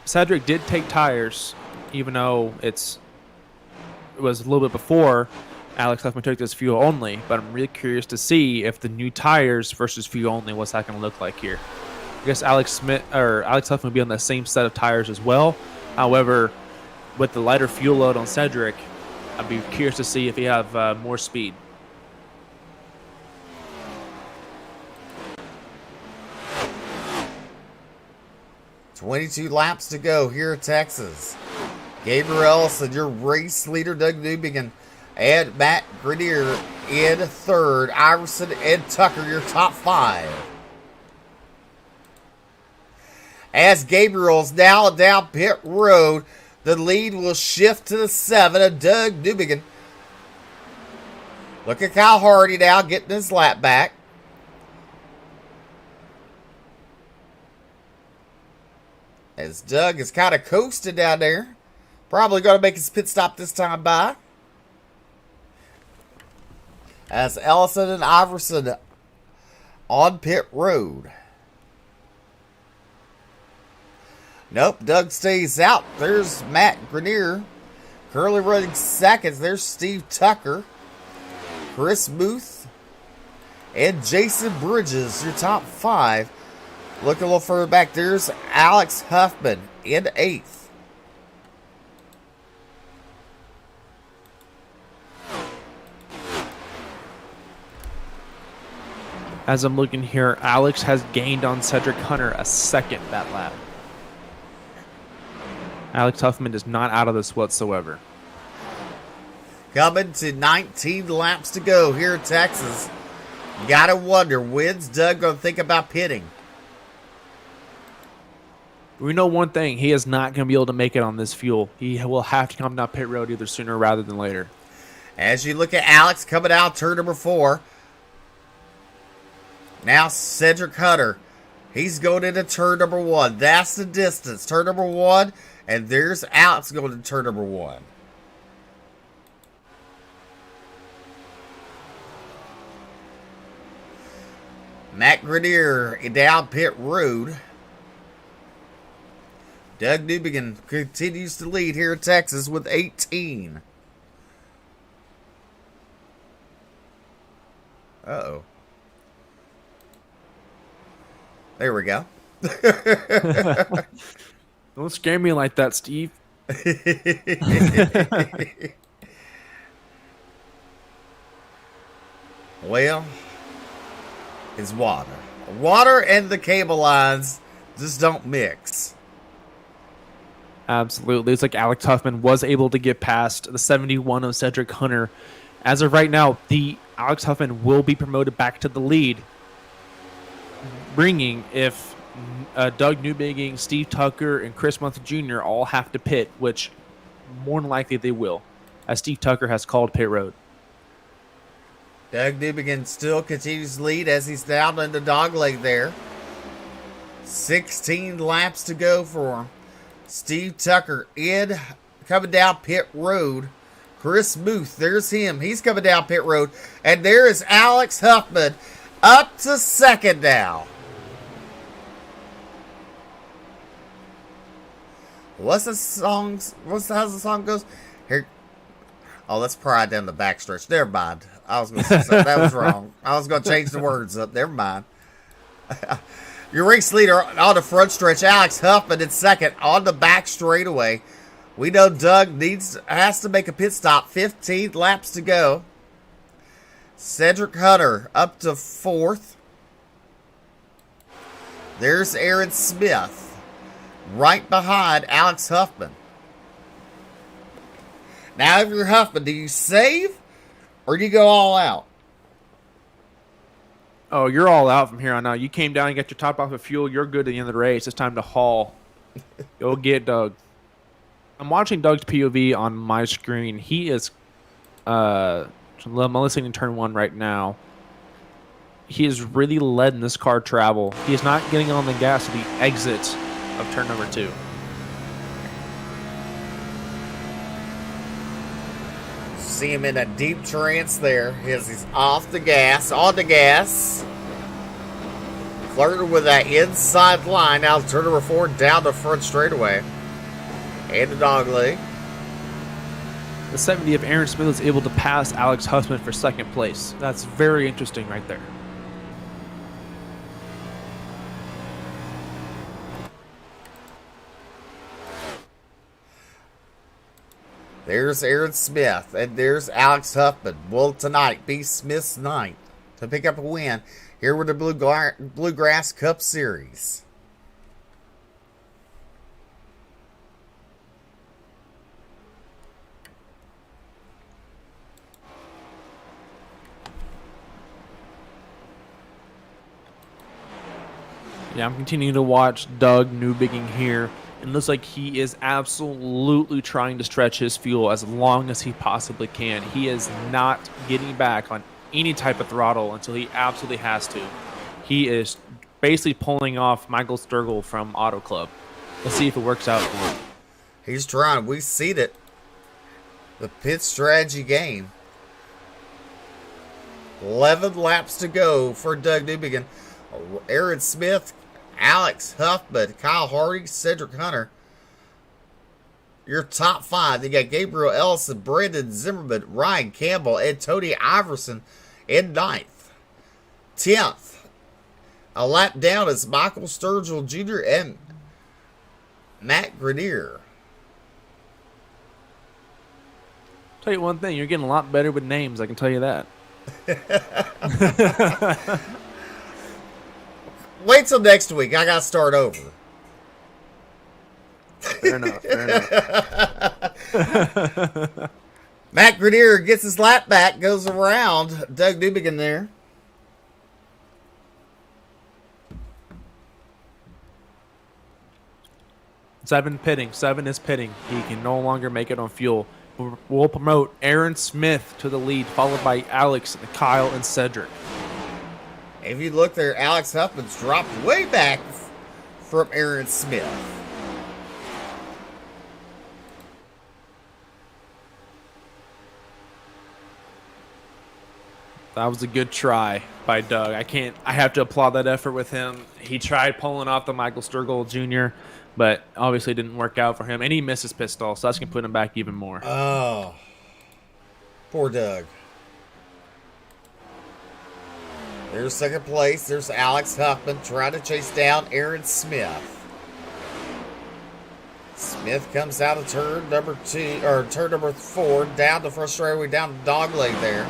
Cedric did take tires, even though it was a little bit before Alex Huffman took this fuel only. But I'm really curious to see if the new tires versus fuel only, what's that going to look like here. I guess Alex Huffman will be on the same set of tires as well. However, with the lighter fuel load on Cedric, I'd be curious to see if he have more speed. $22 laps to go here in Texas. Gabriel Ellison, your race leader, Doug Newbegin, and Matt Grenier in third. Iverson and Tucker, your top 5. As Gabriel's now down pit road, the lead will shift to the 7 of Doug Newbegin. Look at Kyle Hardy now getting his lap back. As Doug is kind of coasting down there. Probably going to make his pit stop this time by. As Ellison and Iverson on pit road. Nope, Doug stays out. There's Matt Grenier. Currently running seconds. There's Steve Tucker. Chris Muth. And Jason Bridges, your top 5. Look a little further back. There's Alex Huffman in 8th. As I'm looking here, Alex has gained on Cedric Hunter a second that lap. Alex Huffman is not out of this whatsoever. Coming to 19 laps to go here in Texas. You gotta wonder, when's Doug gonna think about pitting? We know one thing. He is not going to be able to make it on this fuel. He will have to come down pit road either sooner rather than later. As you look at Alex coming out turn number 4. Now Cedric Hunter. He's going into turn number 1. That's the distance. Turn number 1 And there's Alex going to turn number 1. Matt Grenier down pit road. Doug Newbegin continues to lead here in Texas with 18. Uh-oh. There we go. Don't scare me like that, Steve. Well, it's water. Water and the cable lines just don't mix. Absolutely. It's like Alex Huffman was able to get past the 71 of Cedric Hunter. As of right now, the Alex Huffman will be promoted back to the lead, bringing if Doug Newbegin, Steve Tucker, and Chris Month Jr. all have to pit, which more than likely they will, as Steve Tucker has called pit road. Doug Newbegin still continues to lead as he's down in the dog leg there. 16 laps to go for him. Steve Tucker coming down pit road. Chris Muth, there's him. He's coming down pit road. And there is Alex Huffman up to second now. How's the song goes? Here. Oh, let's pry down the backstretch. Never mind. I was going to say something. That was wrong. I was going to change the words up. Never mind. Your race leader on the front stretch, Alex Huffman in second on the back straightaway. We know Doug has to make a pit stop. 15 laps to go. Cedric Hunter up to fourth. There's Aaron Smith right behind Alex Huffman. Now, if you're Huffman, do you save or do you go all out? Oh, you're all out from here on out. You came down and got your top off of fuel. You're good at the end of the race. It's time to haul. Go get Doug. I'm watching Doug's POV on my screen. He is I'm listening to turn 1 right now. He is really letting this car travel. He is not getting on the gas at the exit of turn number 2. See him in a deep trance there as he's off the gas, on the gas. Flirting with that inside line. Now turn number 4 down the front straightaway. And the dog leg. The 70 of Aaron Smith was able to pass Alex Huffman for second place. That's very interesting right there. There's Aaron Smith, and there's Alex Huffman. Will tonight be Smith's night to pick up a win here with the Bluegrass Cup Series. Yeah, I'm continuing to watch Doug Newbegin here. It looks like he is absolutely trying to stretch his fuel as long as he possibly can. He is not getting back on any type of throttle until he absolutely has to. He is basically pulling off Michael Sturgill from Auto Club. Let's see if it works out for him. He's trying. We see it. The pit strategy game. 11 laps to go for Doug Newbegin. Aaron Smith, Alex Huffman, Kyle Hardy, Cedric Hunter. Your top 5. You got Gabriel Ellison, Brandon Zimmerman, Ryan Campbell, and Tony Iverson in 9th. 10th. A lap down is Michael Sturgill Jr. and Matt Grenier. Tell you one thing, you're getting a lot better with names, I can tell you that. Wait till next week. I got to start over. Fair enough. Matt Grenier gets his lap back, goes around Doug Newbegin there. Seven is pitting. He can no longer make it on fuel. We'll promote Aaron Smith to the lead, followed by Alex, Kyle, and Cedric. If you look there, Alex Huffman's dropped way back from Aaron Smith. That was a good try by Doug. I have to applaud that effort with him. He tried pulling off the Michael Sturgill Jr., but obviously didn't work out for him. And he missed his pit stall, so that's going to put him back even more. Oh, poor Doug. There's second place. There's Alex Huffman trying to chase down Aaron Smith. Smith comes out of turn number 4, down the first straightaway, down the dog leg there.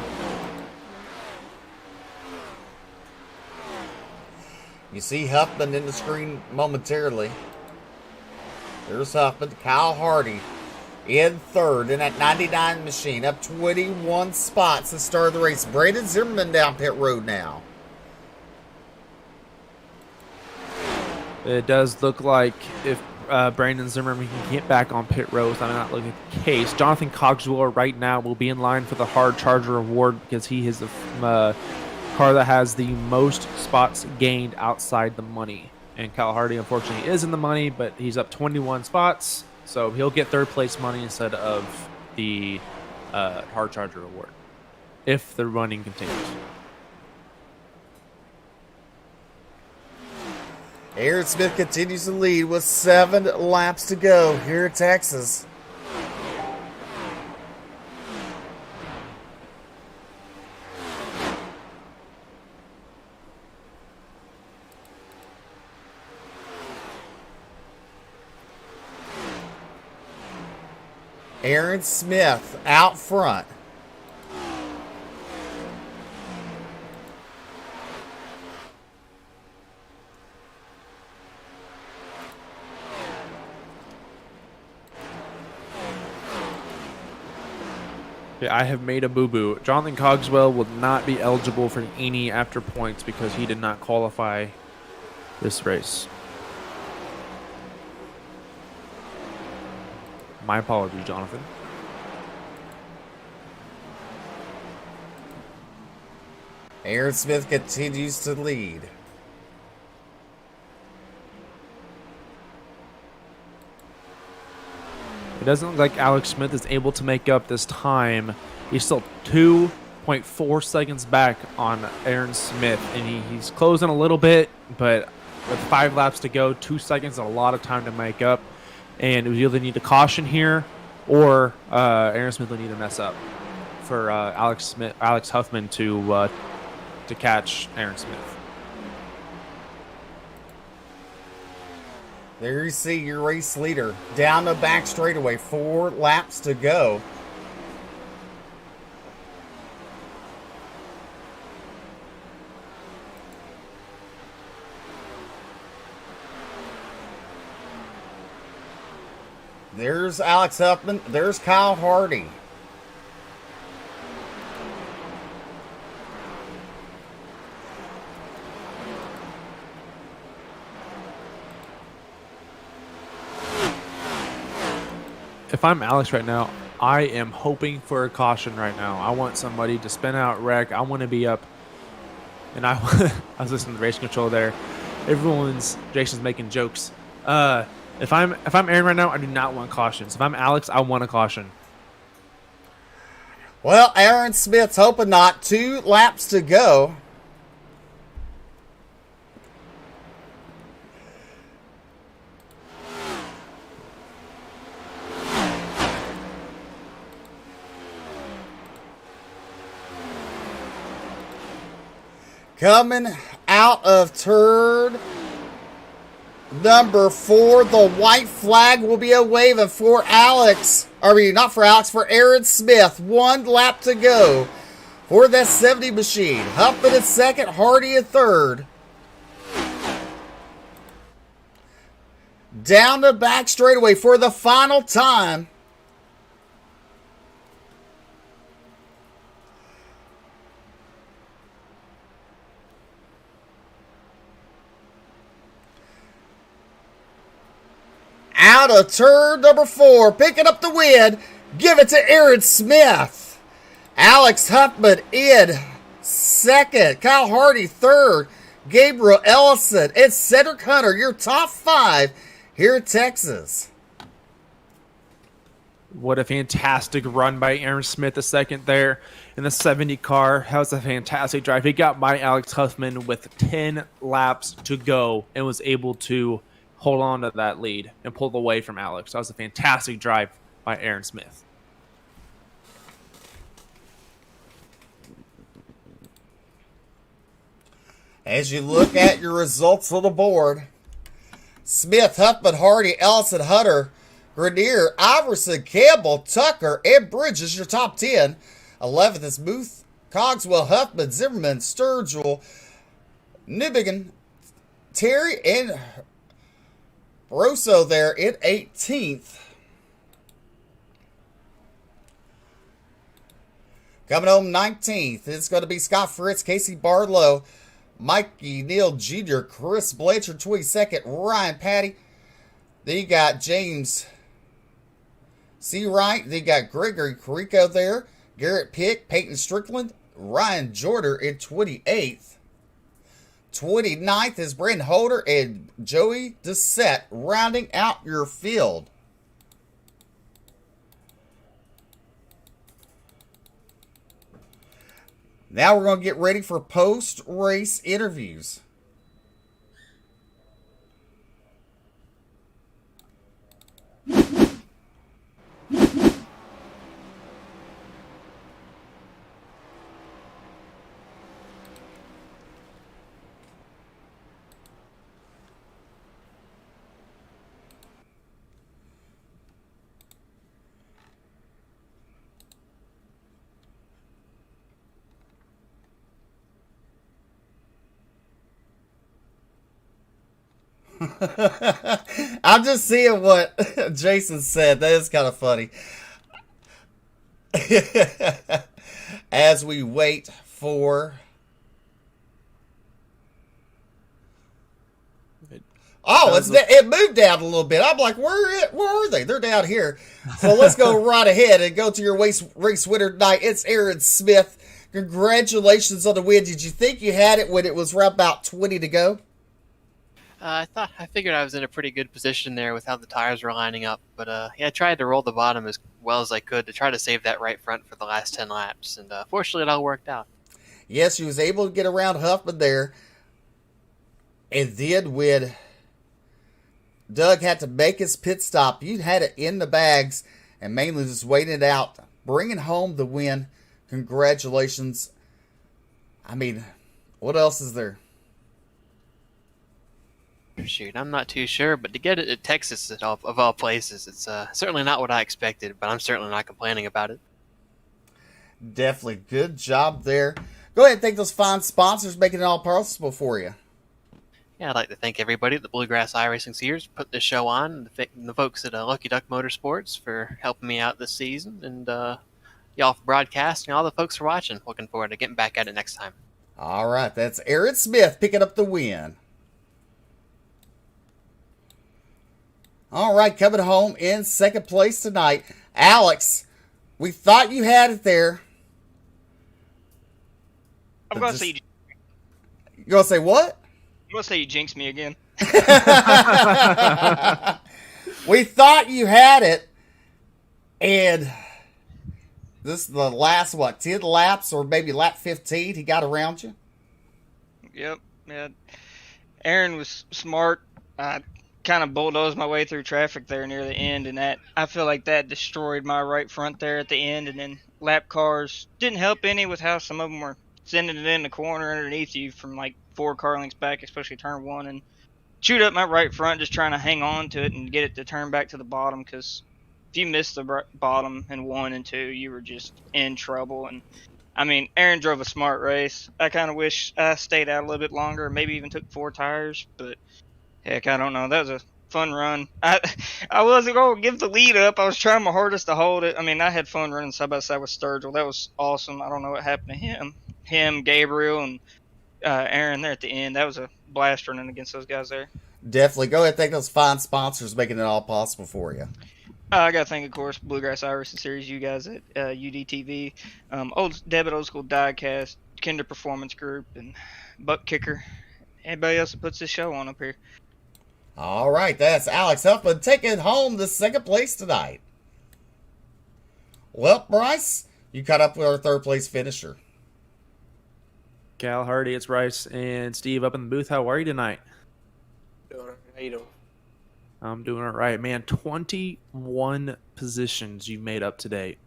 You see Huffman in the screen momentarily. There's Huffman. Kyle Hardy in third in that 99 machine, up 21 spots to start the race. Brandon Zimmerman down pit road now. It does look like if Brandon Zimmerman can get back on pit road, I'm not looking at the case. Jonathan Cogswell right now will be in line for the Hard Charger Award because he is the car that has the most spots gained outside the money. And Kyle Hardy, unfortunately, is in the money, but he's up 21 spots, so he'll get third place money instead of the Hard Charger Award if the running continues. Aaron Smith continues to lead with 7 laps to go here at Texas. Aaron Smith out front. Yeah, I have made a boo-boo. Jonathan Cogswell will not be eligible for any after points because he did not qualify this race. My apologies, Jonathan. Aaron Smith continues to lead. It doesn't look like Alex Smith is able to make up this time. He's still 2.4 seconds back on Aaron Smith, and he's closing a little bit, but with 5 laps to go, 2 seconds is a lot of time to make up. And we either need a caution here, or Aaron Smith will need to mess up for Alex Huffman to catch Aaron Smith. There you see your race leader down the back straightaway, 4 laps to go. There's Alex Huffman. There's Kyle Hardy. If I'm Alex right now, I am hoping for a caution right now. I want somebody to spin out wreck. I want to be up. And I was listening to the race control there. Jason's making jokes. If I'm Aaron right now, I do not want cautions. If I'm Alex, I want a caution. Well, Aaron Smith's hoping not. 2 laps to go. Coming out of turn number 4, the white flag will be waving for Alex. I mean, not for Alex, for Aaron Smith. 1 lap to go for that 70 machine. Huffman in second, Hardy in third. Down the back straightaway for the final time. Out of turn number 4, picking up the win. Give it to Aaron Smith. Alex Huffman in second. Kyle Hardy third. Gabriel Ellison and Cedric Hunter, your top 5 here in Texas. What a fantastic run by Aaron Smith the second there in the 70 car. That was a fantastic drive. He got by Alex Huffman with 10 laps to go and was able to hold on to that lead and pull away from Alex. That was a fantastic drive by Aaron Smith. As you look at your results on the board, Smith, Huffman, Hardy, Ellison, Hunter, Grenier, Iverson, Campbell, Tucker, and Bridges, your top 10. 11th is Booth, Cogswell, Huffman, Zimmerman, Sturgill, Newbigin, Terry, and Rosso there in 18th. Coming home 19th, it's going to be Scott Fritz, Casey Barlow, Mikey Neal Jr., Chris Blanchard, 22nd, Ryan Patty. Then you got James C. Wright. Then you got Gregory Carico there, Garrett Pick, Peyton Strickland, Ryan Jordan in 28th. 29th is Brandon Holder and Joey Doucette rounding out your field. Now we're going to get ready for post-race interviews. I'm just seeing what Jason said. That is kind of funny. As we wait for... it moved down a little bit. I'm like, where are they? They're down here. So let's go right ahead and go to your race winner tonight. It's Aaron Smith. Congratulations on the win. Did you think you had it when it was around about 20 to go? I figured I was in a pretty good position there with how the tires were lining up, but I tried to roll the bottom as well as I could to try to save that right front for the last 10 laps, and fortunately it all worked out. Yes, you was able to get around Huffman there, and then when Doug had to make his pit stop, you had it in the bags and mainly just waiting it out, bringing home the win. Congratulations. I mean, what else is there? Shoot, I'm not too sure, but to get it at Texas of all places, it's certainly not what I expected, but I'm certainly not complaining about it. Definitely. Good job there. Go ahead and thank those fine sponsors making it all possible for you. Yeah, I'd like to thank everybody at the Bluegrass iRacing Series for putting this show on, and the folks at Lucky Duck Motorsports for helping me out this season, and y'all for broadcasting, and all the folks for watching. Looking forward to getting back at it next time. All right, that's Aaron Smith picking up the win. All right, coming home in second place tonight, Alex. We thought you had it there. I'm going to say you're going to say what? I'm going to say you jinxed me again. We thought you had it, and this is the last, 10 laps or maybe lap 15 he got around you? Yep. Yeah. Aaron was smart. I kind of bulldozed my way through traffic there near the end, and that I feel like that destroyed my right front there at the end, and then lap cars didn't help any with how some of them were sending it in the corner underneath you from like 4 car lengths back, especially turn 1, and chewed up my right front just trying to hang on to it and get it to turn back to the bottom, because if you missed the bottom in 1 and 2, you were just in trouble. And I mean, Aaron drove a smart race. I kind of wish I stayed out a little bit longer, maybe even took 4 tires, but heck, I don't know. That was a fun run. I wasn't going to give the lead up. I was trying my hardest to hold it. I mean, I had fun running side by side with Sturgill. That was awesome. I don't know what happened to him, Gabriel, and Aaron there at the end. That was a blast running against those guys there. Definitely. Go ahead and thank those fine sponsors making it all possible for you. I got to thank, of course, Bluegrass iRacing Series, you guys at UDTV, Old School Diecast, Kinder Performance Group, and Buck Kicker. Anybody else that puts this show on up here. All right, that's Alex Huffman taking home the second place tonight. Well, Bryce, you caught up with our third place finisher. Cal Hardy, it's Bryce and Steve up in the booth. How are you tonight? Doing all right. How you doing? I'm doing all right, man. 21 positions you made up today.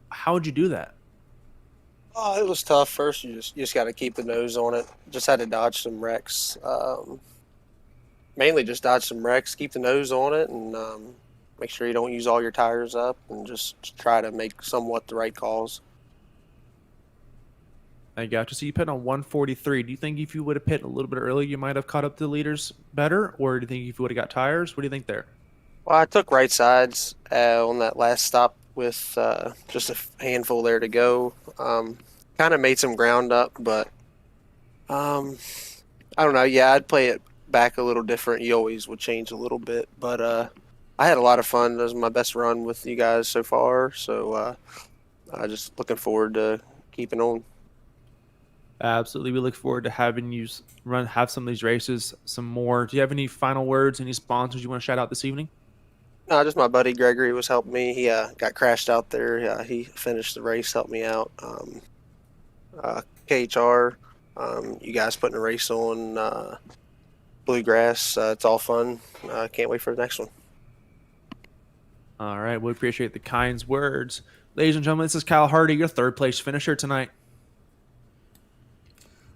How'd you do that? Oh, it was tough. First, you just got to keep the nose on it. Just had to dodge some wrecks. Mainly just dodge some wrecks, keep the nose on it, and make sure you don't use all your tires up, and just try to make somewhat the right calls. I got you. So you pit on 143. Do you think if you would have pit a little bit earlier, you might have caught up to the leaders better? Or do you think if you would have got tires? What do you think there? Well, I took right sides on that last stop with just a handful there to go. Kind of made some ground up, but I don't know. Yeah, I'd play it back a little different. You always would change a little bit, but I had a lot of fun. This was my best run with you guys so far, so just looking forward to keeping on. Absolutely. We look forward to having you have some of these races, some more. Do you have any final words, any sponsors you want to shout out this evening? No, just my buddy Gregory was helping me. He got crashed out there. He finished the race, helped me out. KHR, you guys putting a race on Bluegrass. It's all fun. Can't wait for the next one. All right. We appreciate the kind words. Ladies and gentlemen, this is Kyle Hardy, your third place finisher tonight.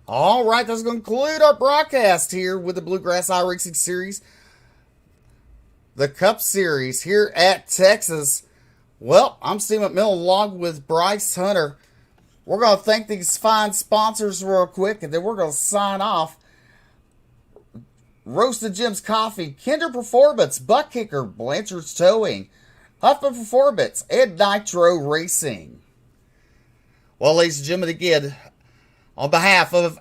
All right, that's going to conclude our broadcast here with the Bluegrass iRacing Series, the Cup Series here at Texas. Well, I'm Steve McMillan along with Bryce Hunter. We're going to thank these fine sponsors real quick, and then we're going to sign off. Roasted Jim's Coffee, Kinder Performance, Butt Kicker, Blanchard's Towing, Huffman Performance, and Nitro Racing. Well, ladies and gentlemen, again, on behalf of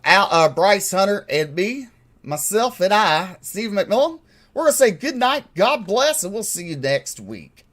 Bryce Hunter and me, myself and I, Steve McMillan, we're going to say good night, God bless, and we'll see you next week.